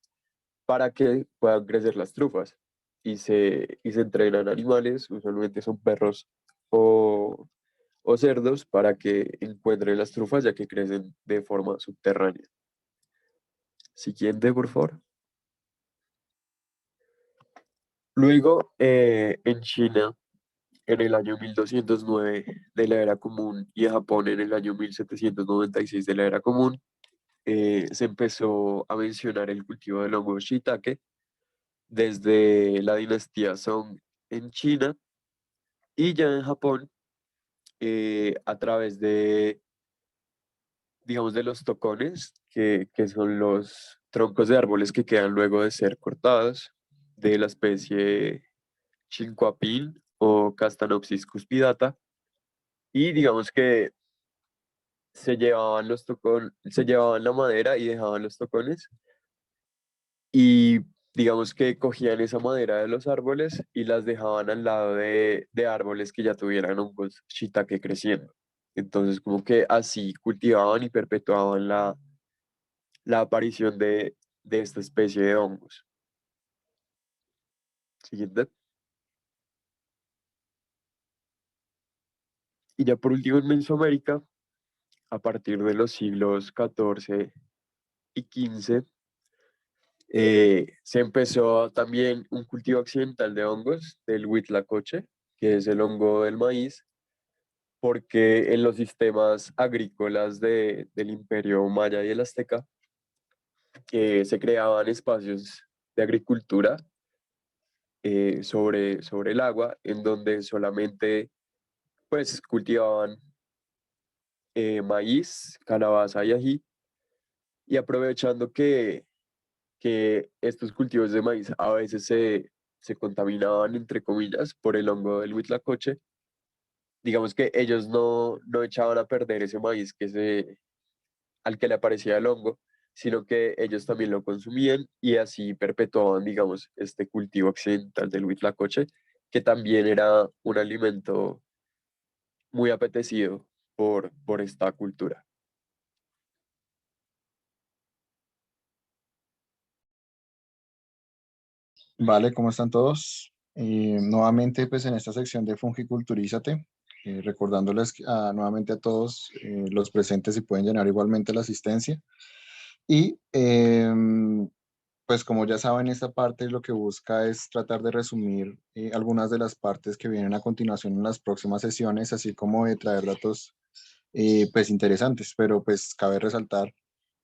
para que puedan crecer las trufas y se entrenan animales, usualmente son perros o cerdos, para que encuentren las trufas ya que crecen de forma subterránea. Siguiente, por favor. Luego, en China, en el año 1209 de la era común y en Japón en el año 1796 de la era común, se empezó a mencionar el cultivo del hongo shiitake desde la dinastía Song en China y ya en Japón a través de, digamos, de los tocones, que son los troncos de árboles que quedan luego de ser cortados, de la especie Chinquapin o Castanopsis cuspidata, y digamos que se llevaban la madera y dejaban los tocones, y digamos que cogían esa madera de los árboles y las dejaban al lado de árboles que ya tuvieran hongos shiitake creciendo. Entonces, como que así cultivaban y perpetuaban la aparición de esta especie de hongos. Siguiente. Y ya por último en Mesoamérica, a partir de los siglos XIV y XV, se empezó también un cultivo accidental de hongos, del huitlacoche, que es el hongo del maíz, porque en los sistemas agrícolas del Imperio Maya y el Azteca se creaban espacios de agricultura sobre el agua, en donde solamente pues cultivaban maíz, calabaza y ají, y aprovechando que estos cultivos de maíz a veces se contaminaban, entre comillas, por el hongo del huitlacoche, digamos que ellos no echaban a perder ese maíz al que le aparecía el hongo, sino que ellos también lo consumían y así perpetuaban, digamos, este cultivo accidental del huitlacoche, que también era un alimento muy apetecido por esta cultura. Vale, ¿cómo están todos? Nuevamente, pues en esta sección de Fungiculturízate, recordándoles nuevamente a todos los presentes si pueden llenar igualmente la asistencia. Y pues como ya saben, esta parte lo que busca es tratar de resumir algunas de las partes que vienen a continuación en las próximas sesiones, así como de traer datos pues interesantes, pero pues cabe resaltar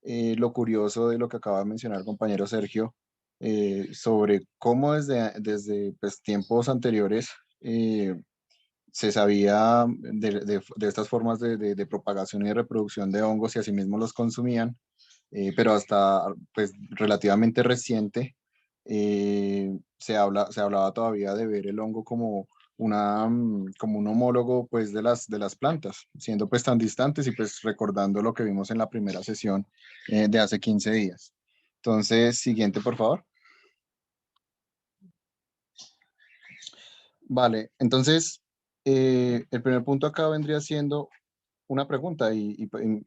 lo curioso de lo que acaba de mencionar el compañero Sergio sobre cómo desde pues, tiempos anteriores se sabía de estas formas de propagación y de reproducción de hongos y asimismo los consumían, pero hasta pues relativamente reciente se hablaba todavía de ver el hongo como como un homólogo pues de las plantas, siendo pues tan distantes y pues recordando lo que vimos en la primera sesión de hace 15 días. Entonces, siguiente, por favor. Vale, entonces, el primer punto acá vendría siendo una pregunta y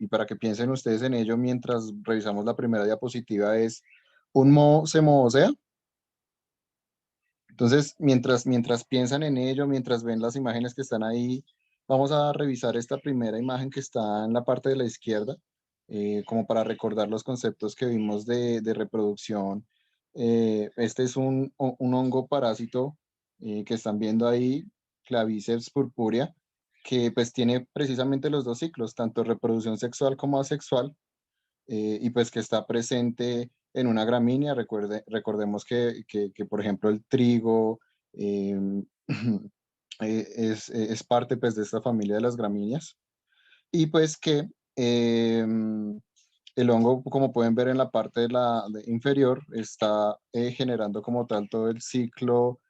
para que piensen ustedes en ello mientras revisamos la primera diapositiva es, ¿un moho se mohosea? Entonces, mientras piensan en ello, mientras ven las imágenes que están ahí, vamos a revisar esta primera imagen que está en la parte de la izquierda, como para recordar los conceptos que vimos de reproducción. Este es un hongo parásito que están viendo ahí, Claviceps purpurea, que pues tiene precisamente los dos ciclos, tanto reproducción sexual como asexual, y pues que está presente en una gramínea. Recordemos que, por ejemplo, el trigo em, es parte pues de esta familia de las gramíneas y pues que el hongo, como pueden ver en la parte inferior, está generando como tal todo el ciclo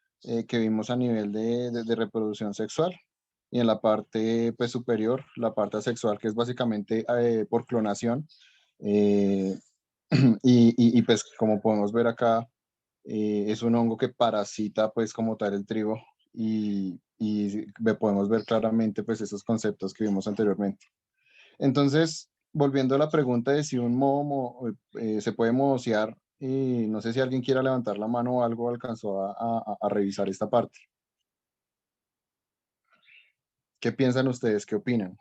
que vimos a nivel de reproducción sexual. Y en la parte pues, superior, la parte asexual, que es básicamente por clonación, eh, pues como podemos ver acá, es un hongo que parasita pues como tal el trigo y podemos ver claramente pues esos conceptos que vimos anteriormente. Entonces, volviendo a la pregunta de si un se puede modosear, no sé si alguien quiera levantar la mano o algo alcanzó a revisar esta parte. ¿Qué piensan ustedes? ¿Qué opinan?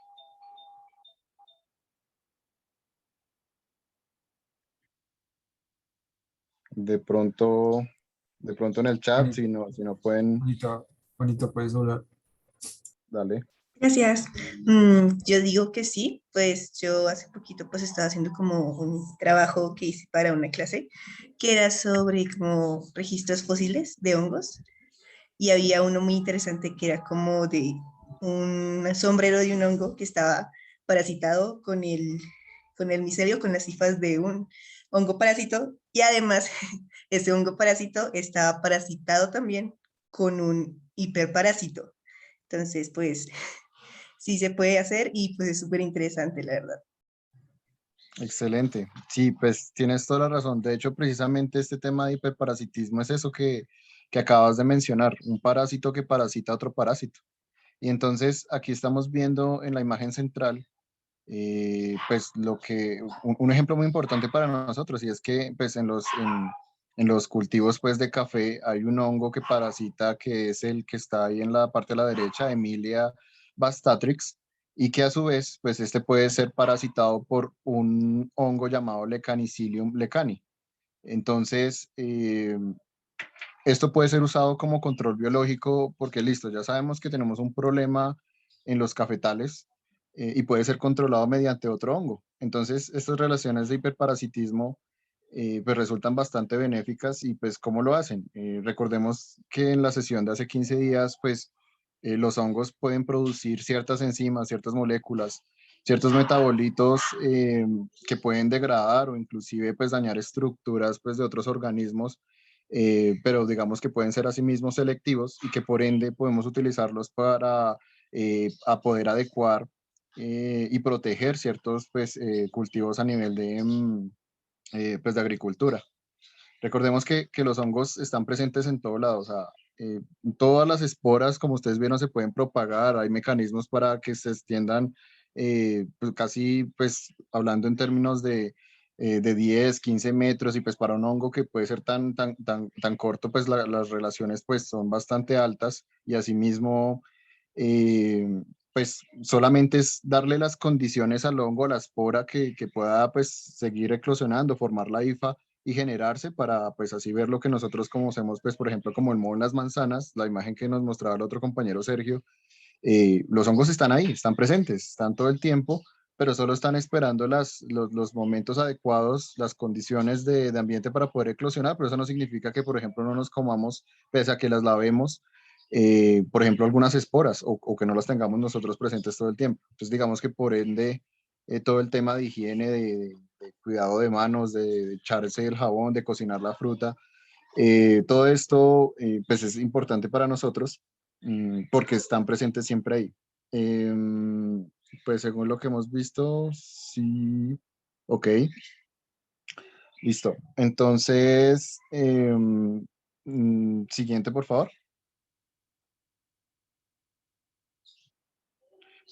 De pronto, de pronto en el chat, Juanita, si no pueden, Juanita, puedes hablar. dale. Gracias. Yo digo que sí, pues yo hace poquito pues estaba haciendo como un trabajo que hice para una clase que era sobre como registros fósiles de hongos y había uno muy interesante que era como de un sombrero de un hongo que estaba parasitado con el micelio, con las hifas de un hongo parásito y además ese hongo parásito estaba parasitado también con un hiperparásito. Entonces, pues sí se puede hacer y pues es súper interesante, la verdad. Excelente. Sí, pues tienes toda la razón. De hecho, precisamente este tema de hiperparasitismo es eso que acabas de mencionar, un parásito que parasita a otro parásito. Y entonces aquí estamos viendo en la imagen central, pues un ejemplo muy importante para nosotros, y es que pues en los cultivos pues de café hay un hongo que parasita, que es el que está ahí en la parte de la derecha, Emilia bastatrix, y que a su vez pues este puede ser parasitado por un hongo llamado Lecanicilium lecani. Entonces, esto puede ser usado como control biológico porque listo, ya sabemos que tenemos un problema en los cafetales, y puede ser controlado mediante otro hongo. Entonces, estas relaciones de hiperparasitismo pues resultan bastante benéficas. Y pues, ¿cómo lo hacen? Recordemos que en la sesión de hace 15 días, pues los hongos pueden producir ciertas enzimas, ciertas moléculas, ciertos metabolitos que pueden degradar o inclusive pues dañar estructuras pues de otros organismos, pero digamos que pueden ser asimismo selectivos y que por ende podemos utilizarlos para a poder adecuar y proteger ciertos pues, cultivos a nivel pues, de agricultura. Recordemos que los hongos están presentes en todo lado, o sea, todas las esporas, como ustedes vieron, se pueden propagar, hay mecanismos para que se extiendan, pues casi, pues hablando en términos de 10, 15 metros, y pues para un hongo que puede ser tan corto, pues las relaciones pues son bastante altas, y asimismo, eh, pues solamente es darle las condiciones al hongo, a la espora, que pueda pues seguir eclosionando, formar la hifa y generarse para pues así ver lo que nosotros conocemos, pues por ejemplo como el moho en las manzanas, la imagen que nos mostraba el otro compañero Sergio. Los hongos están ahí, están presentes, están todo el tiempo, pero solo están esperando los momentos adecuados, las condiciones de ambiente para poder eclosionar, pero eso no significa que, por ejemplo, no nos comamos, pese a que las lavemos, por ejemplo, algunas esporas, o que no las tengamos nosotros presentes todo el tiempo. Entonces, digamos que por ende, todo el tema de higiene, de cuidado de manos, de echarse el jabón, de cocinar la fruta, todo esto pues es importante para nosotros, porque están presentes siempre ahí. Pues según lo que hemos visto, sí, ok, listo. Entonces, siguiente, por favor.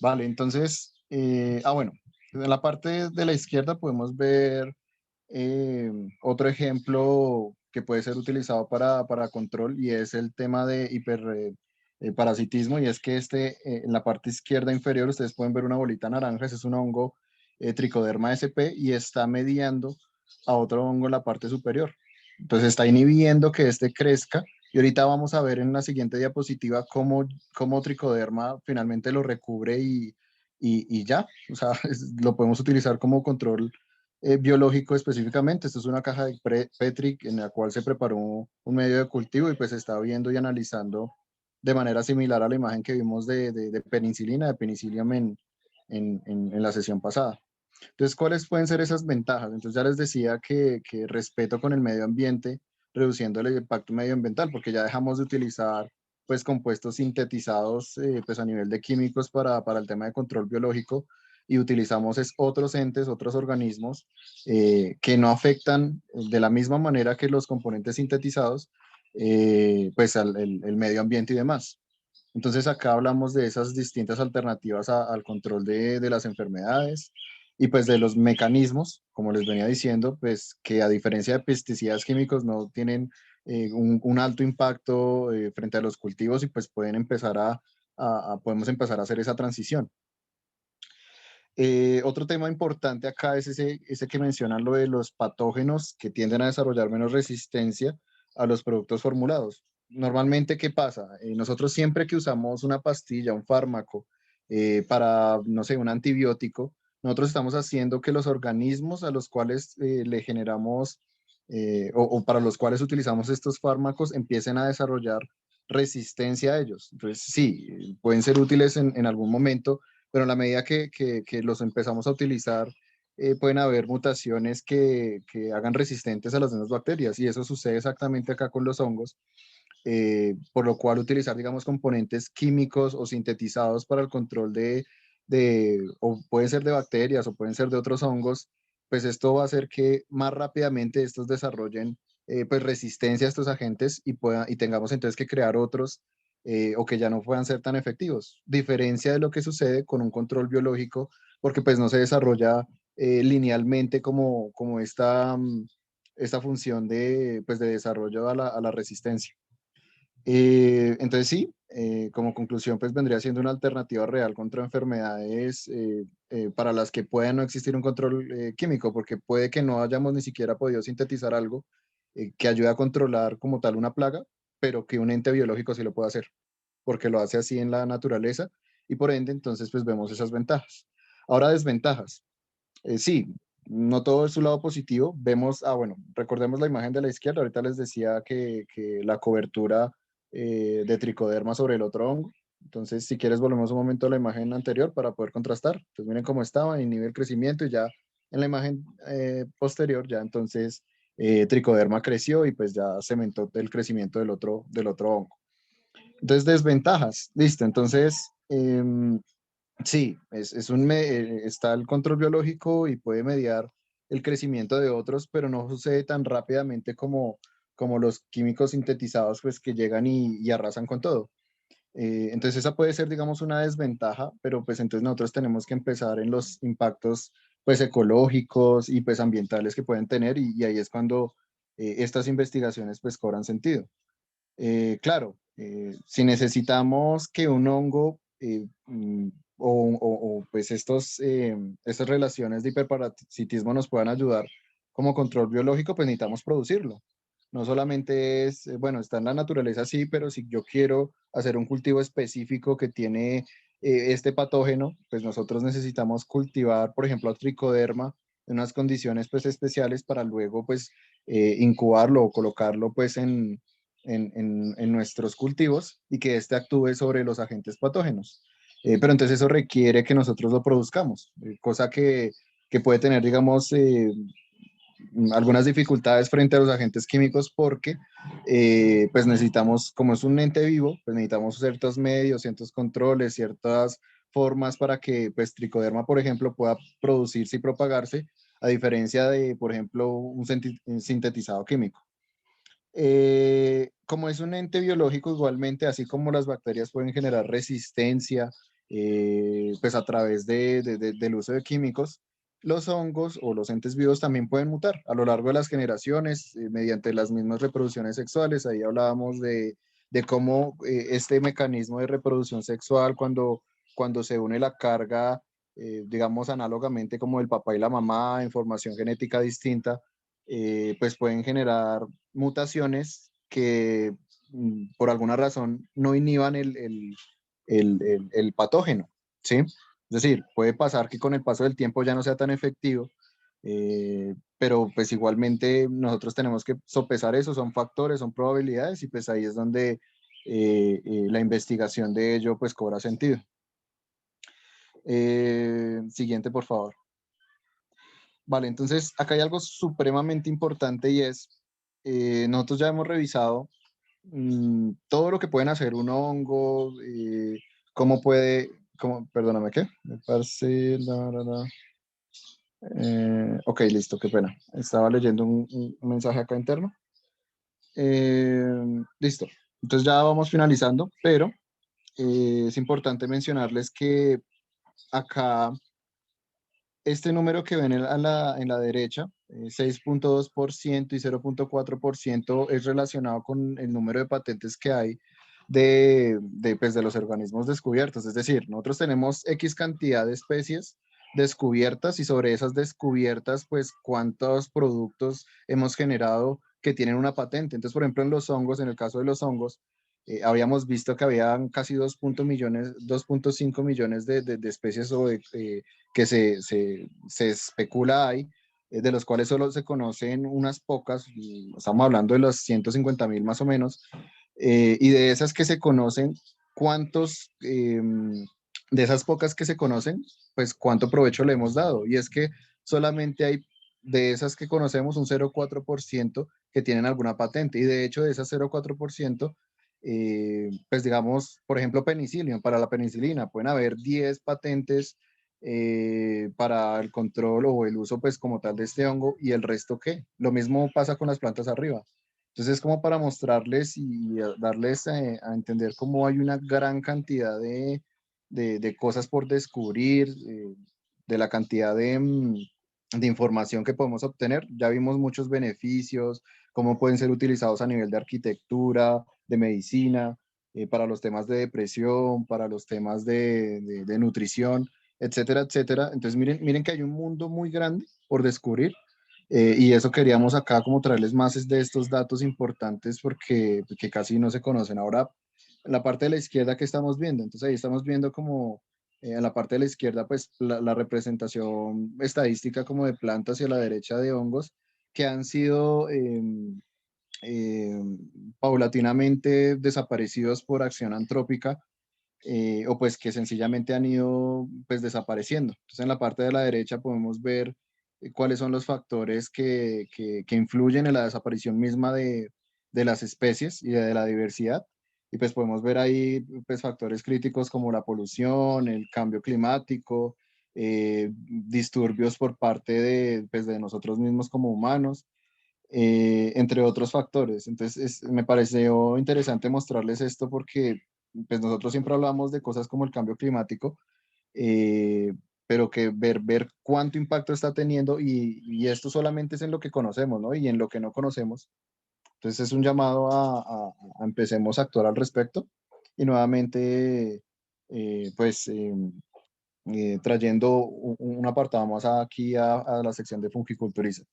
Vale, entonces, bueno, en la parte de la izquierda podemos ver otro ejemplo que puede ser utilizado para control, y es el tema de hiperparasitismo, y es que en la parte izquierda inferior ustedes pueden ver una bolita naranja. Ese es un hongo Trichoderma sp, y está mediando a otro hongo en la parte superior. Entonces está inhibiendo que este crezca, y ahorita vamos a ver en la siguiente diapositiva cómo Trichoderma finalmente lo recubre y ya, o sea, lo podemos utilizar como control biológico específicamente. Esto es una caja de Petri en la cual se preparó un medio de cultivo, y pues se está viendo y analizando de manera similar a la imagen que vimos de penicilina, de Penicillium en la sesión pasada. Entonces, ¿cuáles pueden ser esas ventajas? Entonces, ya les decía que respeto con el medio ambiente, reduciendo el impacto medioambiental, porque ya dejamos de utilizar pues compuestos sintetizados pues a nivel de químicos para el tema de control biológico, y utilizamos otros entes, otros organismos que no afectan de la misma manera que los componentes sintetizados, pues el medio ambiente y demás. Entonces acá hablamos de esas distintas alternativas al control de las enfermedades, y pues de los mecanismos, como les venía diciendo, pues que a diferencia de pesticidas químicos no tienen un alto impacto frente a los cultivos y pues pueden empezar podemos empezar a hacer esa transición. Otro tema importante acá es ese que mencionan lo de los patógenos que tienden a desarrollar menos resistencia a los productos formulados. Normalmente, ¿qué pasa? Nosotros siempre que usamos una pastilla, un fármaco, para, no sé, un antibiótico, nosotros estamos haciendo que los organismos a los cuales le generamos o para los cuales utilizamos estos fármacos empiecen a desarrollar resistencia a ellos. Entonces, sí, pueden ser útiles en algún momento, pero en la medida que los empezamos a utilizar, pueden haber mutaciones que hagan resistentes a las mismas bacterias, y eso sucede exactamente acá con los hongos, por lo cual utilizar, digamos, componentes químicos o sintetizados para el control o pueden ser de bacterias o pueden ser de otros hongos, pues esto va a hacer que más rápidamente estos desarrollen pues resistencia a estos agentes y tengamos entonces que crear otros o que ya no puedan ser tan efectivos. Diferencia de lo que sucede con un control biológico, porque pues no se desarrolla linealmente como esta función pues, de desarrollo a la resistencia. Entonces sí, como conclusión, pues vendría siendo una alternativa real contra enfermedades para las que pueda no existir un control químico, porque puede que no hayamos ni siquiera podido sintetizar algo que ayude a controlar como tal una plaga, pero que un ente biológico sí lo puede hacer, porque lo hace así en la naturaleza y por ende entonces pues vemos esas ventajas. Ahora desventajas. Sí, no todo es su lado positivo. Vemos, bueno, recordemos la imagen de la izquierda. Ahorita les decía que la cobertura de tricoderma sobre el otro hongo. Entonces, si quieres, volvemos un momento a la imagen anterior para poder contrastar. Entonces, miren cómo estaba en nivel crecimiento y ya en la imagen posterior, ya entonces tricoderma creció y pues ya cementó el crecimiento del otro hongo. Entonces, desventajas. Listo. Entonces, sí, está el control biológico y puede mediar el crecimiento de otros, pero no sucede tan rápidamente como los químicos sintetizados, pues que llegan y arrasan con todo. Entonces esa puede ser, digamos, una desventaja, pero pues entonces nosotros tenemos que empezar en los impactos, pues ecológicos y pues ambientales que pueden tener y ahí es cuando estas investigaciones pues cobran sentido. Claro, si necesitamos que un hongo pues estas relaciones de hiperparasitismo nos puedan ayudar como control biológico, pues necesitamos producirlo. No solamente es, bueno, está en la naturaleza, sí, pero si yo quiero hacer un cultivo específico que tiene este patógeno, pues nosotros necesitamos cultivar, por ejemplo, tricoderma en unas condiciones pues especiales para luego pues incubarlo o colocarlo pues en nuestros cultivos y que éste actúe sobre los agentes patógenos. Pero entonces eso requiere que nosotros lo produzcamos, cosa que puede tener, digamos, algunas dificultades frente a los agentes químicos porque pues necesitamos, como es un ente vivo, pues necesitamos ciertos medios, ciertos controles, ciertas formas para que pues tricoderma, por ejemplo, pueda producirse y propagarse, a diferencia de, por ejemplo, un sintetizado químico. Como es un ente biológico, igualmente, así como las bacterias pueden generar resistencia, pues a través del uso de químicos, los hongos o los entes vivos también pueden mutar a lo largo de las generaciones mediante las mismas reproducciones sexuales. Ahí hablábamos de cómo este mecanismo de reproducción sexual, cuando se une la carga, digamos, análogamente como el papá y la mamá en formación genética distinta, pues pueden generar mutaciones que por alguna razón no inhiban el patógeno, ¿sí? Es decir, puede pasar que con el paso del tiempo ya no sea tan efectivo, pero pues igualmente nosotros tenemos que sopesar eso, son factores, son probabilidades y pues ahí es donde la investigación de ello pues cobra sentido. Siguiente, por favor. Vale, entonces acá hay algo supremamente importante y es, nosotros ya hemos revisado todo lo que pueden hacer un hongo, perdóname, ¿qué? Me parece, ok, listo, qué pena. Estaba leyendo un mensaje acá interno. Listo. Entonces ya vamos finalizando, pero es importante mencionarles que acá este número que ven en la derecha, 6,2% y 0,4% es relacionado con el número de patentes que hay pues, de los organismos descubiertos. Es decir, nosotros tenemos X cantidad de especies descubiertas y sobre esas descubiertas, pues cuántos productos hemos generado que tienen una patente. Entonces, por ejemplo, en los hongos, en el caso de los hongos, habíamos visto que había casi 2,5 millones de especies que se especula hay, de los cuales solo se conocen unas pocas, y estamos hablando de los 150.000 más o menos, y de esas que se conocen, ¿cuántos, de esas pocas que se conocen, pues cuánto provecho le hemos dado? Y es que solamente hay de esas que conocemos un 0,4% que tienen alguna patente, y de hecho de esas 0,4%, pues digamos, por ejemplo, penicilio, para la penicilina, pueden haber 10 patentes para el control o el uso, pues como tal de este hongo, y el resto, ¿qué? Lo mismo pasa con las plantas arriba. Entonces, como para mostrarles y darles a entender cómo hay una gran cantidad de cosas por descubrir, de la cantidad de información que podemos obtener. Ya vimos muchos beneficios, cómo pueden ser utilizados a nivel de arquitectura, de medicina, para los temas de depresión, para los temas de nutrición, etcétera, etcétera. Entonces, miren que hay un mundo muy grande por descubrir, y eso queríamos acá como traerles más de estos datos importantes porque casi no se conocen. Ahora, en la parte de la izquierda que estamos viendo, entonces ahí estamos viendo como en la parte de la izquierda, pues la representación estadística como de plantas y a la derecha de hongos que han sido eh, paulatinamente desaparecidos por acción antrópica, o pues que sencillamente han ido pues desapareciendo. Entonces en la parte de la derecha podemos ver cuáles son los factores que influyen en la desaparición misma de las especies y de la diversidad. Y pues podemos ver ahí pues factores críticos como la polución, el cambio climático, disturbios por parte pues, de nosotros mismos como humanos, entre otros factores. Entonces, me pareció interesante mostrarles esto porque pues, nosotros siempre hablamos de cosas como el cambio climático, eh, pero que ver cuánto impacto está teniendo y esto solamente es en lo que conocemos, ¿no? Y en lo que no conocemos. Entonces, es un llamado a empecemos a actuar al respecto y nuevamente, pues, trayendo un apartado más aquí a la sección de fungiculturismo.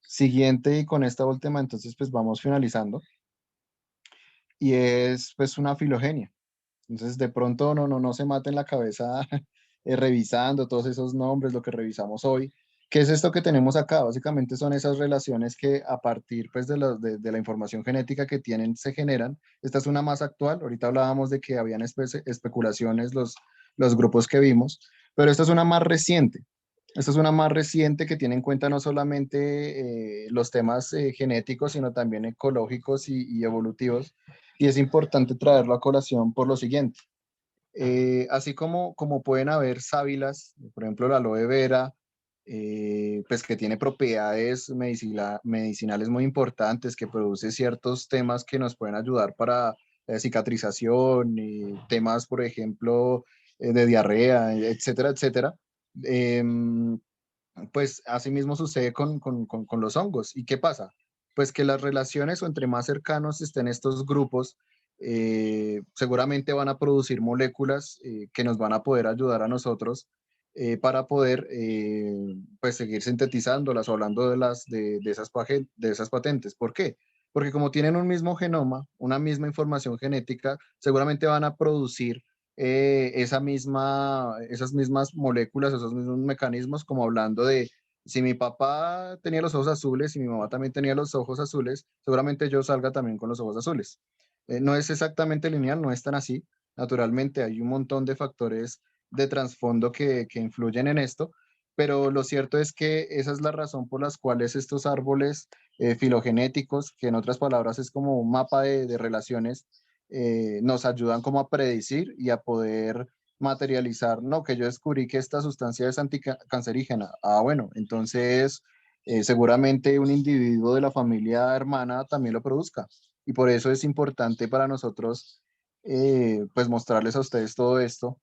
Siguiente, y con esta última, entonces pues vamos finalizando, y es pues una filogenia. Entonces de pronto no se maten la cabeza revisando todos esos nombres, lo que revisamos hoy. ¿Qué es esto que tenemos acá? Básicamente son esas relaciones que a partir pues de la información genética que tienen se generan. Esta es una más actual, ahorita hablábamos de que habían especulaciones los grupos que vimos, pero esta es una más reciente. Esta es una más reciente que tiene en cuenta no solamente los temas genéticos, sino también ecológicos y evolutivos. Y es importante traerlo a colación por lo siguiente. Así como pueden haber sábilas, por ejemplo la aloe vera, pues que tiene propiedades medicinales muy importantes, que produce ciertos temas que nos pueden ayudar para cicatrización, temas, por ejemplo, de diarrea, etcétera, etcétera. Em, pues así mismo sucede con los hongos. ¿Y qué pasa? Pues que las relaciones o entre más cercanos estén estos grupos, seguramente van a producir moléculas que nos van a poder ayudar a nosotros para poder pues seguir sintetizándolas o hablando de esas patentes. ¿Por qué? Porque como tienen un mismo genoma, una misma información genética, seguramente van a producir esas mismas moléculas, esos mismos mecanismos, como hablando de si mi papá tenía los ojos azules y mi mamá también tenía los ojos azules, seguramente yo salga también con los ojos azules. No es exactamente lineal, no es tan así. Naturalmente hay un montón de factores de trasfondo que influyen en esto, pero lo cierto es que esa es la razón por las cuales estos árboles filogenéticos, que en otras palabras es como un mapa de relaciones, nos ayudan como a predecir y a poder materializar, no, que yo descubrí que esta sustancia es anticancerígena. Ah, bueno, entonces seguramente un individuo de la familia hermana también lo produzca. Y por eso es importante para nosotros, pues mostrarles a ustedes todo esto,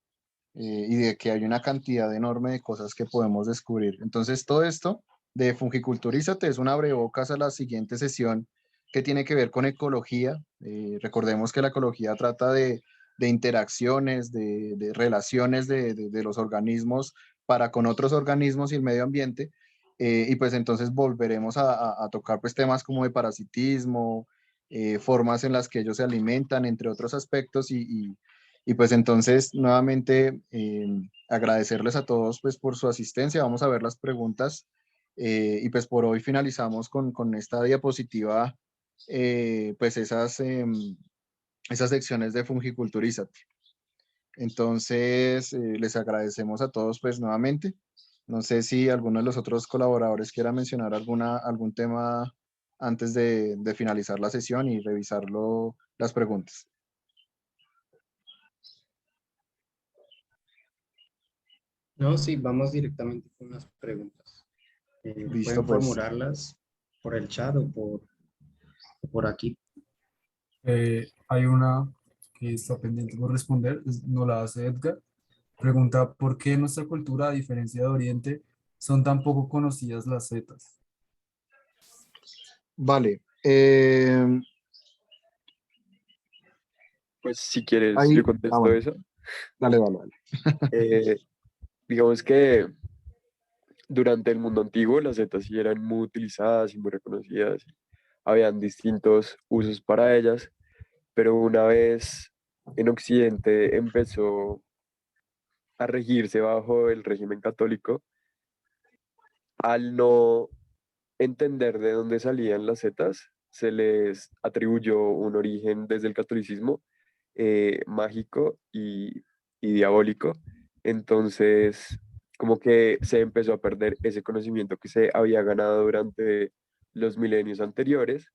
y de que hay una cantidad enorme de cosas que podemos descubrir. Entonces, todo esto de Fungiculturízate es un abrebocas a la siguiente sesión que tiene que ver con ecología. Recordemos que la ecología trata de interacciones, de relaciones de los organismos para con otros organismos y el medio ambiente. Y pues entonces volveremos a tocar pues temas como de parasitismo, formas en las que ellos se alimentan, entre otros aspectos. Y pues entonces nuevamente agradecerles a todos pues por su asistencia. Vamos a ver las preguntas. Y pues por hoy finalizamos con esta diapositiva, pues esas secciones de Fungiculturízate. Entonces, les agradecemos a todos pues nuevamente. No sé si alguno de los otros colaboradores quiera mencionar algún tema antes de finalizar la sesión y revisarlo las preguntas. No, sí, vamos directamente con las preguntas. Listo, Pueden pues. formularlas por el chat o por aquí. Hay una que está pendiente por responder, nos la hace Edgar. Pregunta, ¿por qué en nuestra cultura, a diferencia de Oriente, son tan poco conocidas las setas? Vale. Pues si quieres, Ahí, yo contesto bueno, eso. dale, dale, dale. Eh, digamos que durante el mundo antiguo las setas sí eran muy utilizadas y muy reconocidas. Habían distintos usos para ellas, pero una vez en Occidente empezó a regirse bajo el régimen católico, al no entender de dónde salían las setas, se les atribuyó un origen desde el catolicismo mágico y diabólico. Entonces, como que se empezó a perder ese conocimiento que se había ganado durante los milenios anteriores,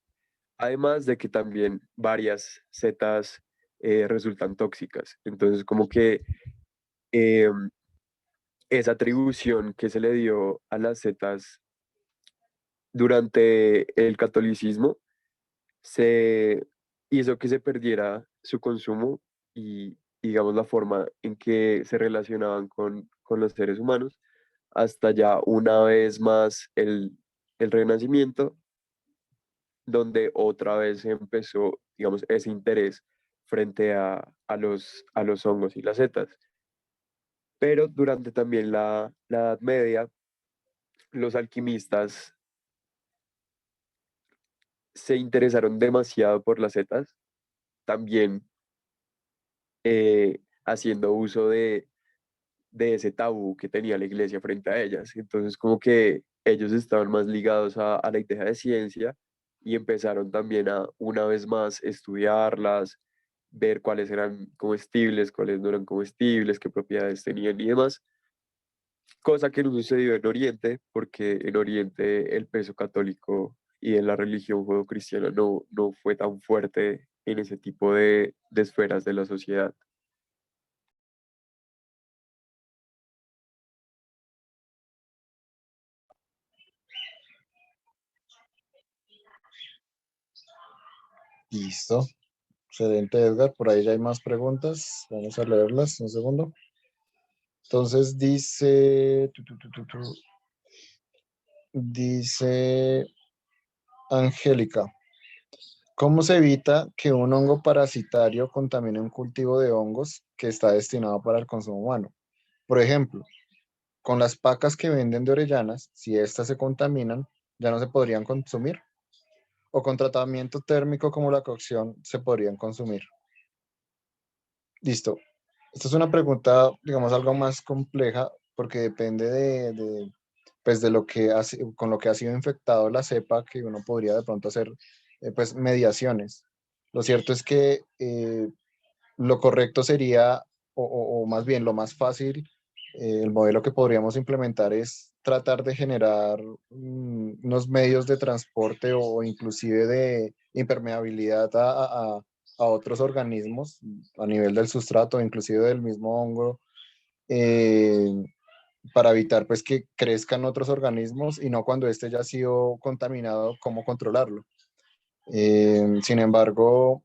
además de que también varias setas resultan tóxicas. Entonces, como que eh, esa atribución que se le dio a las setas durante el catolicismo se hizo que se perdiera su consumo y, digamos, la forma en que se relacionaban con los seres humanos, hasta ya una vez más el Renacimiento, donde otra vez empezó, digamos, ese interés frente a los hongos y las setas. Pero durante también la Edad Media, los alquimistas se interesaron demasiado por las setas, también haciendo uso de ese tabú que tenía la iglesia frente a ellas. Entonces, como que ellos estaban más ligados a la idea de ciencia y empezaron también a, una vez más, estudiarlas, ver cuáles eran comestibles, cuáles no eran comestibles, qué propiedades tenían y demás. Cosa que no sucedió en Oriente, porque en Oriente el peso católico y en la religión judeocristiana no fue tan fuerte en ese tipo de esferas de la sociedad. Listo. Excelente, Edgar. Por ahí ya hay más preguntas. Vamos a leerlas un segundo. Entonces dice, dice Angélica, ¿cómo se evita que un hongo parasitario contamine un cultivo de hongos que está destinado para el consumo humano? Por ejemplo, con las pacas que venden de orellanas, si éstas se contaminan, ya no se podrían consumir. O con tratamiento térmico como la cocción, se podrían consumir. Listo. Esta es una pregunta, digamos, algo más compleja porque depende pues de lo que con lo que ha sido infectado la cepa, que uno podría de pronto hacer pues mediaciones. Lo cierto es que lo correcto sería, o más bien lo más fácil, el modelo que podríamos implementar es tratar de generar unos medios de transporte o inclusive de impermeabilidad a otros organismos a nivel del sustrato, inclusive del mismo hongo, eh, para evitar pues que crezcan otros organismos y no cuando este ya ha sido contaminado, cómo controlarlo. Sin embargo,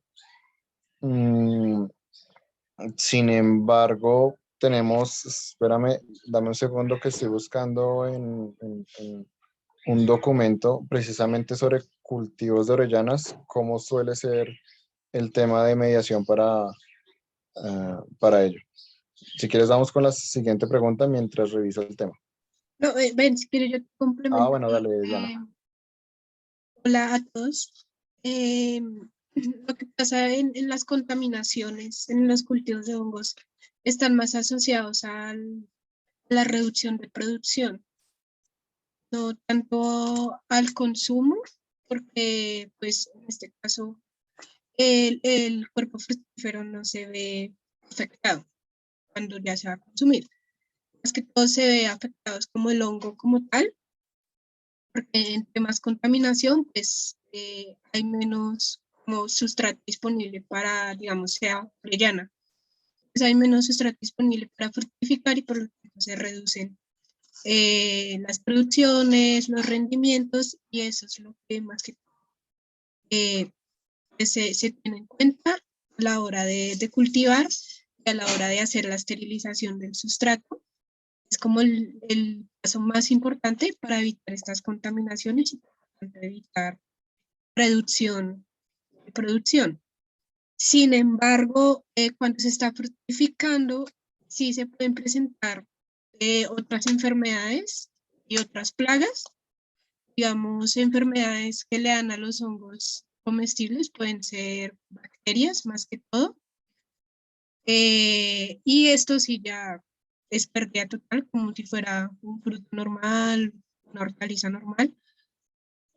mm, sin embargo, tenemos, espérame, dame un segundo que estoy buscando en un documento precisamente sobre cultivos de orellanas, cómo suele ser el tema de mediación para ello. Si quieres, vamos con la siguiente pregunta mientras reviso el tema. No, ven, si quieres yo te complemento. Bueno, dale, Diana. Hola a todos. Lo que pasa en las contaminaciones, en los cultivos de hongos, están más asociados a la reducción de producción, no tanto al consumo, porque pues en este caso el cuerpo fructífero no se ve afectado cuando ya se va a consumir. Más que todo se ve afectado es como el hongo como tal, porque entre más contaminación, pues hay menos como sustrato disponible para, digamos, sea orellana. Pues hay menos sustrato disponible para fructificar y por lo tanto se reducen las producciones, los rendimientos y eso es lo que más que se tiene en cuenta a la hora de cultivar y a la hora de hacer la esterilización del sustrato. Es como el paso más importante para evitar estas contaminaciones y para evitar reducción de producción. Sin embargo, cuando se está fructificando, sí se pueden presentar otras enfermedades y otras plagas. Digamos, enfermedades que le dan a los hongos comestibles pueden ser bacterias más que todo. Y esto sí ya es pérdida total, como si fuera un fruto normal, una hortaliza normal.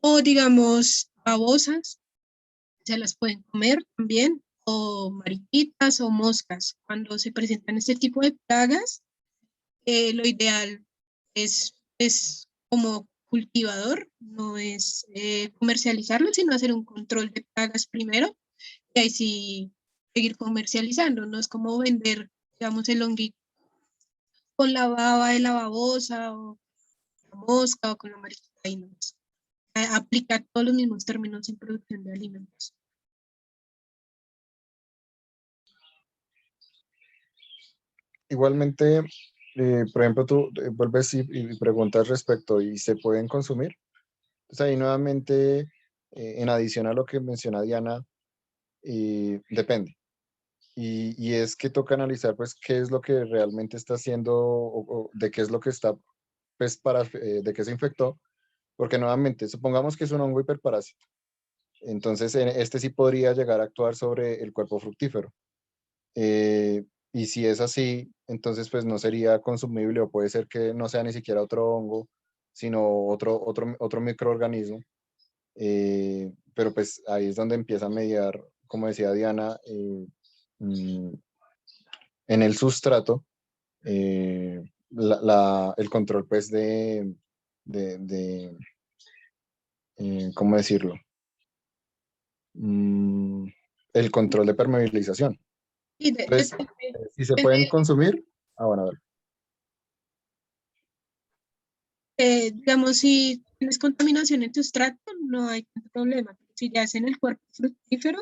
O digamos, babosas, se las pueden comer también, o mariquitas o moscas. Cuando se presentan este tipo de plagas, lo ideal es como cultivador, no es comercializarlo, sino hacer un control de plagas primero, y ahí sí seguir comercializando. No es como vender, digamos, el honguito con la baba de la babosa o la mosca o con la mariquita y no es. Aplicar todos los mismos términos en producción de alimentos. Igualmente, por ejemplo, tú vuelves y preguntas respecto y se pueden consumir. Entonces ahí nuevamente, en adición a lo que menciona Diana, depende. Y es que toca analizar pues qué es lo que realmente está haciendo o de qué es lo que está, pues de qué se infectó, porque nuevamente, supongamos que es un hongo hiperparásito. Entonces, este sí podría llegar a actuar sobre el cuerpo fructífero. Y si es así, entonces pues no sería consumible o puede ser que no sea ni siquiera otro hongo, sino otro microorganismo. Pero pues ahí es donde empieza a mediar, como decía Diana, mm, en el sustrato, el control pues de ¿cómo decirlo? Mm, el control de permeabilización. Y Entonces, si se pueden consumir, bueno, dale. digamos, si tienes contaminación en tu sustrato, no hay tanto problema. Si ya es en el cuerpo fructífero,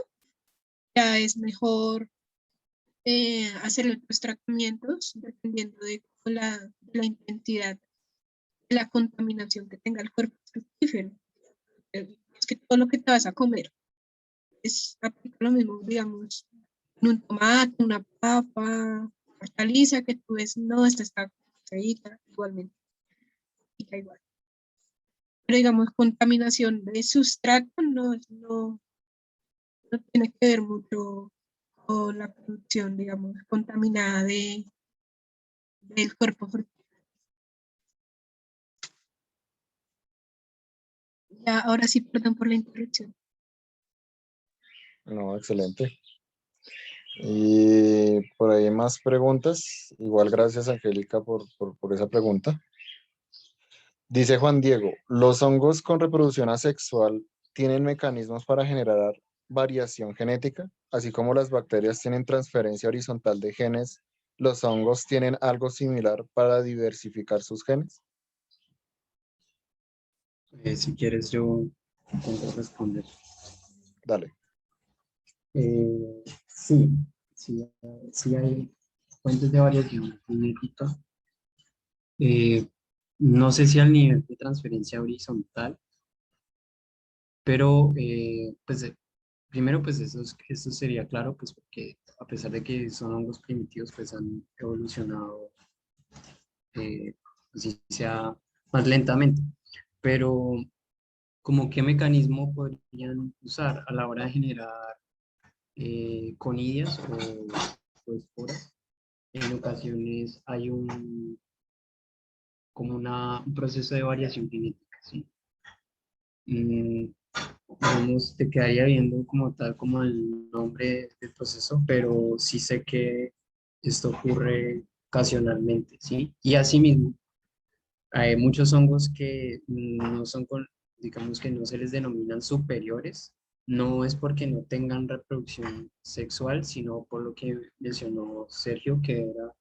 ya es mejor hacer otros tratamientos dependiendo de la intensidad de la contaminación que tenga el cuerpo fructífero. Es que todo lo que te vas a comer aplica lo mismo, digamos, en un tomate, una papa, hortaliza que tú ves, no, esta está feita, igualmente, igual. Pero digamos, contaminación de sustrato no tiene que ver mucho con la producción, digamos, contaminada del cuerpo fructífero. Ya, ahora sí, perdón por la interrupción. No, excelente. Y por ahí más preguntas. Igual gracias, Angélica, por esa pregunta. Dice Juan Diego, ¿los hongos con reproducción asexual tienen mecanismos para generar variación genética? Así como las bacterias tienen transferencia horizontal de genes, ¿los hongos tienen algo similar para diversificar sus genes? Si quieres, yo intento responder. Dale. Sí, sí hay fuentes de variación genética. No sé si al nivel de transferencia horizontal, pero pues primero pues eso sería claro, pues porque a pesar de que son hongos primitivos, pues han evolucionado, así sea más lentamente. Pero ¿como qué mecanismo podrían usar a la hora de generar conidias o esporas? En ocasiones hay un proceso de variación genética, ¿sí? Digamos, te quedaría viendo como tal como el nombre del proceso, pero sí sé que esto ocurre ocasionalmente, ¿sí? Y asimismo, hay muchos hongos que no son, digamos que no se les denominan superiores, no es porque no tengan reproducción sexual, sino por lo que mencionó Sergio, que era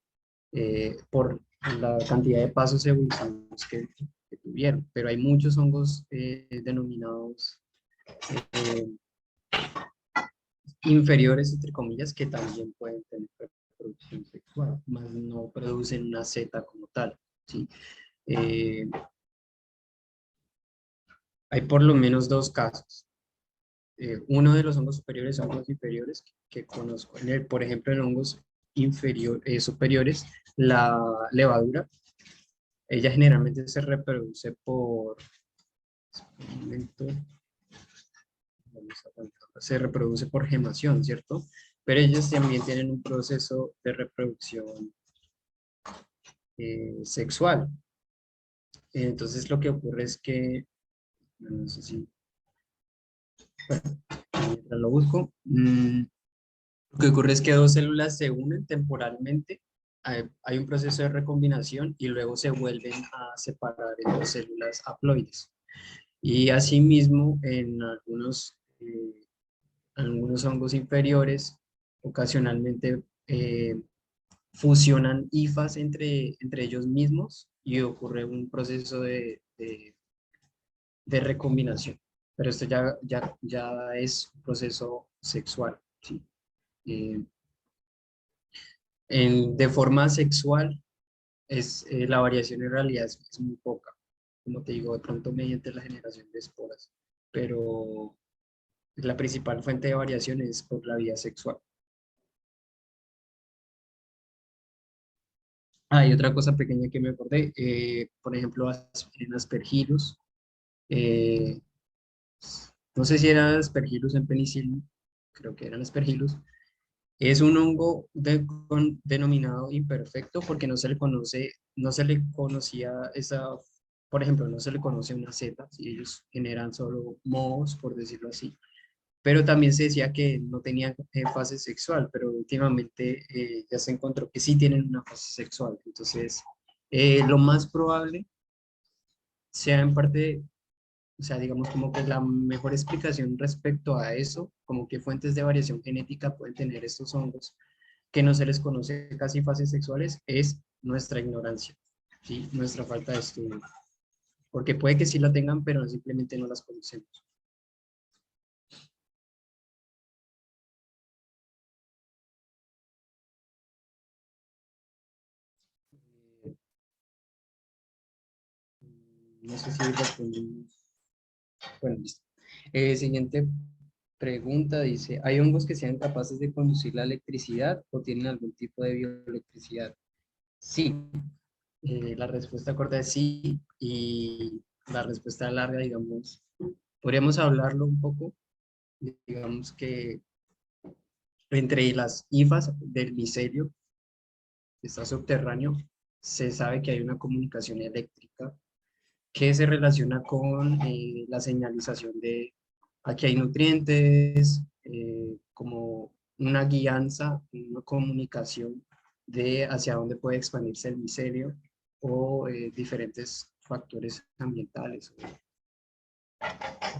por la cantidad de pasos evolutivos que tuvieron. Pero hay muchos hongos denominados eh, inferiores, entre comillas, que también pueden tener reproducción sexual, más no producen una zeta como tal, ¿sí? Eh, hay por lo menos dos casos. Uno de los hongos superiores, hongos inferiores, que conozco. Por ejemplo, en hongos superiores, la levadura, ella generalmente se reproduce por, un momento, se reproduce por gemación, ¿cierto? Pero ellos también tienen un proceso de reproducción sexual. Entonces lo que ocurre es que, no sé si, bueno, mientras lo busco, lo que ocurre es que dos células se unen temporalmente, hay un proceso de recombinación y luego se vuelven a separar en dos células haploides. Y asimismo, en algunos hongos inferiores, ocasionalmente fusionan hifas entre ellos mismos y ocurre un proceso de recombinación. Pero esto ya es un proceso sexual, ¿sí? Eh, de forma sexual, la variación en realidad es muy poca. Como te digo, de pronto mediante la generación de esporas, pero la principal fuente de variación es por la vía sexual. Y otra cosa pequeña que me acordé, por ejemplo, en Aspergillus, eh, no sé si era Aspergillus en penicillium, creo que eran Aspergillus, es un hongo denominado imperfecto porque no se le conocía por ejemplo, no se le conoce una zeta, si ellos generan solo mohos, por decirlo así. Pero también se decía que no tenían fase sexual, pero últimamente ya se encontró que sí tienen una fase sexual. Entonces, lo más probable sea en parte, o sea, digamos como que la mejor explicación respecto a eso, como que fuentes de variación genética pueden tener estos hongos, que no se les conoce casi fases sexuales, es nuestra ignorancia, ¿sí? Nuestra falta de estudio. Porque puede que sí la tengan, pero simplemente no las conocemos. No sé si respondimos. Bueno, listo. Siguiente pregunta dice, ¿hay hongos que sean capaces de conducir la electricidad o tienen algún tipo de bioelectricidad? Sí. La respuesta corta es sí y la respuesta larga, digamos, podríamos hablarlo un poco, digamos que entre las hifas del micelio que está subterráneo, se sabe que hay una comunicación eléctrica que se relaciona con la señalización de aquí hay nutrientes, como una guianza, una comunicación de hacia dónde puede expandirse el micelio o diferentes factores ambientales o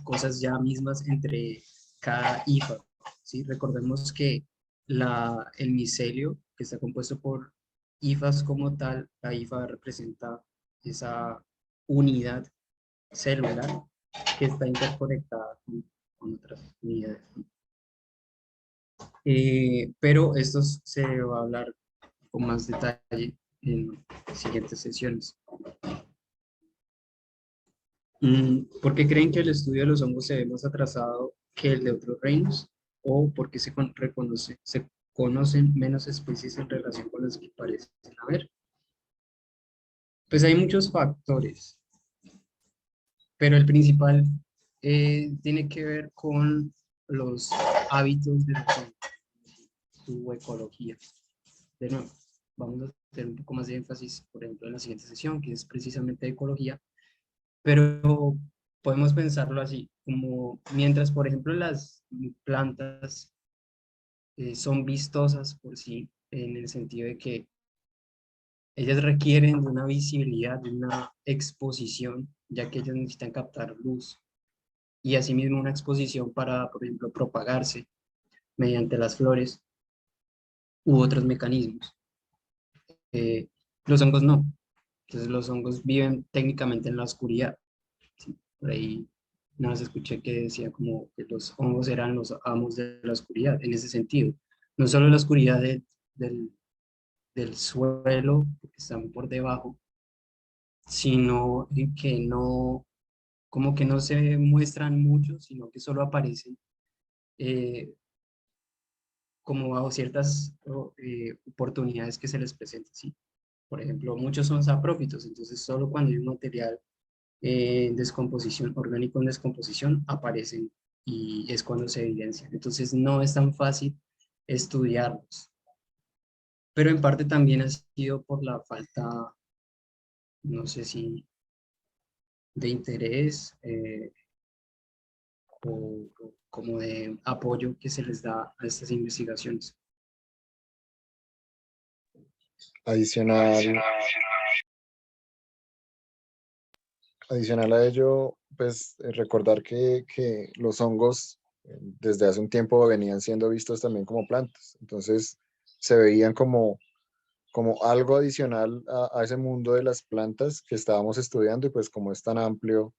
cosas ya mismas entre cada hifa, ¿sí? Recordemos que el micelio, que está compuesto por hifas como tal, la hifa representa esa unidad celular que está interconectada con otras unidades. Pero esto se va a hablar un con más detalle en siguientes sesiones. ¿Por qué creen que el estudio de los hongos se ve más atrasado que el de otros reinos? ¿O por qué se conocen menos especies en relación con las que parecen haber? Pues hay muchos factores, pero el principal tiene que ver con los hábitos de los hongos, su ecología. De nuevo, vamos a hacer un poco más de énfasis, por ejemplo, en la siguiente sesión, que es precisamente ecología, pero podemos pensarlo así, como mientras, por ejemplo, las plantas son vistosas por sí, en el sentido de que ellas requieren de una visibilidad, de una exposición, ya que ellas necesitan captar luz, y asimismo una exposición para, por ejemplo, propagarse mediante las flores u otros mecanismos. Los hongos no. Entonces los hongos viven técnicamente en la oscuridad. ¿Sí? Por ahí una vez escuché que decía como que los hongos eran los amos de la oscuridad, en ese sentido. No solo la oscuridad del suelo, que están por debajo, sino en que no, como que no se muestran mucho, sino que solo aparecen como bajo ciertas oportunidades que se les presentan, ¿sí? Por ejemplo, muchos son saprófitos, entonces solo cuando hay un material en descomposición, orgánico en descomposición, aparecen y es cuando se evidencian. Entonces no es tan fácil estudiarlos. Pero en parte también ha sido por la falta, no sé si de interés o como de apoyo que se les da a estas investigaciones. Adicional a ello, pues recordar que los hongos desde hace un tiempo venían siendo vistos también como plantas. Entonces se veían como algo adicional a ese mundo de las plantas que estábamos estudiando, y pues como es tan amplio,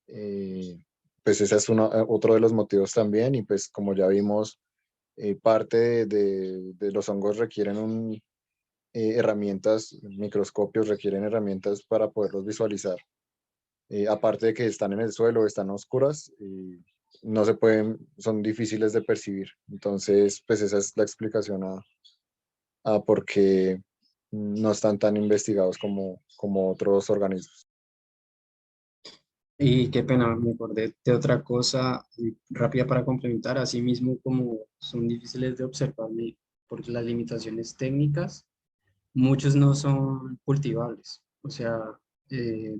pues ese es otro de los motivos también. Y pues como ya vimos, parte de los hongos requieren herramientas, microscopios requieren herramientas para poderlos visualizar. Aparte de que están en el suelo, están oscuras, no se pueden, son difíciles de percibir. Entonces, pues esa es la explicación a por qué no están tan investigados como otros organismos. Y qué pena, me acordé de otra cosa rápida para complementar, así mismo como son difíciles de observar por las limitaciones técnicas, muchos no son cultivables, o sea,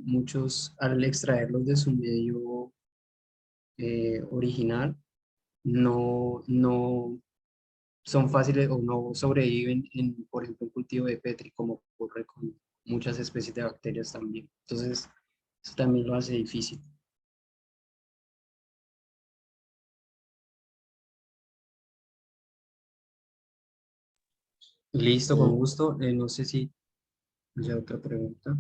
muchos al extraerlos de su medio original no son fáciles o no sobreviven en, por ejemplo, un cultivo de Petri, como ocurre con muchas especies de bacterias también. Entonces, eso también lo hace difícil. Listo, con gusto. No sé si haya otra pregunta.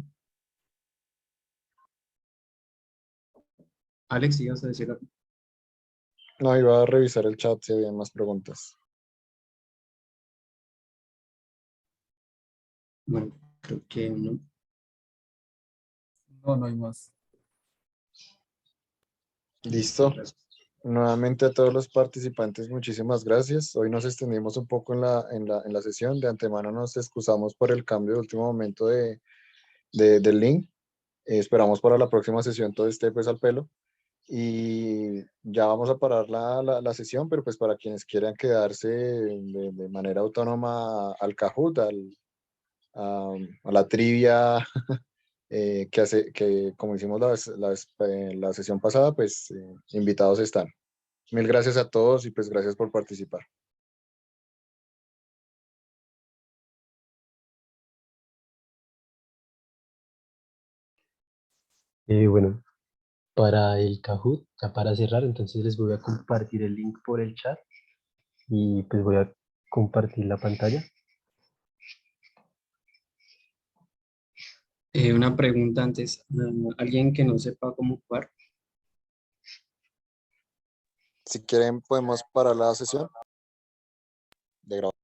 Alex, ¿ibas a decir algo? No, iba a revisar el chat si había más preguntas. Bueno, creo que no. No, no hay más. Listo. Gracias. Nuevamente a todos los participantes, muchísimas gracias. Hoy nos extendimos un poco en la sesión. De antemano nos excusamos por el cambio de último momento del link. Esperamos para la próxima sesión todo esté pues al pelo. Y ya vamos a parar la sesión, pero pues para quienes quieran quedarse de manera autónoma al Kahoot, a la trivia que como hicimos la sesión pasada, pues invitados están. Mil gracias a todos y pues gracias por participar. Bueno, para el Kahoot, ya para cerrar, entonces les voy a compartir el link por el chat y pues voy a compartir la pantalla. Una pregunta antes. ¿Alguien que no sepa cómo jugar? Si quieren podemos parar la sesión de grabación.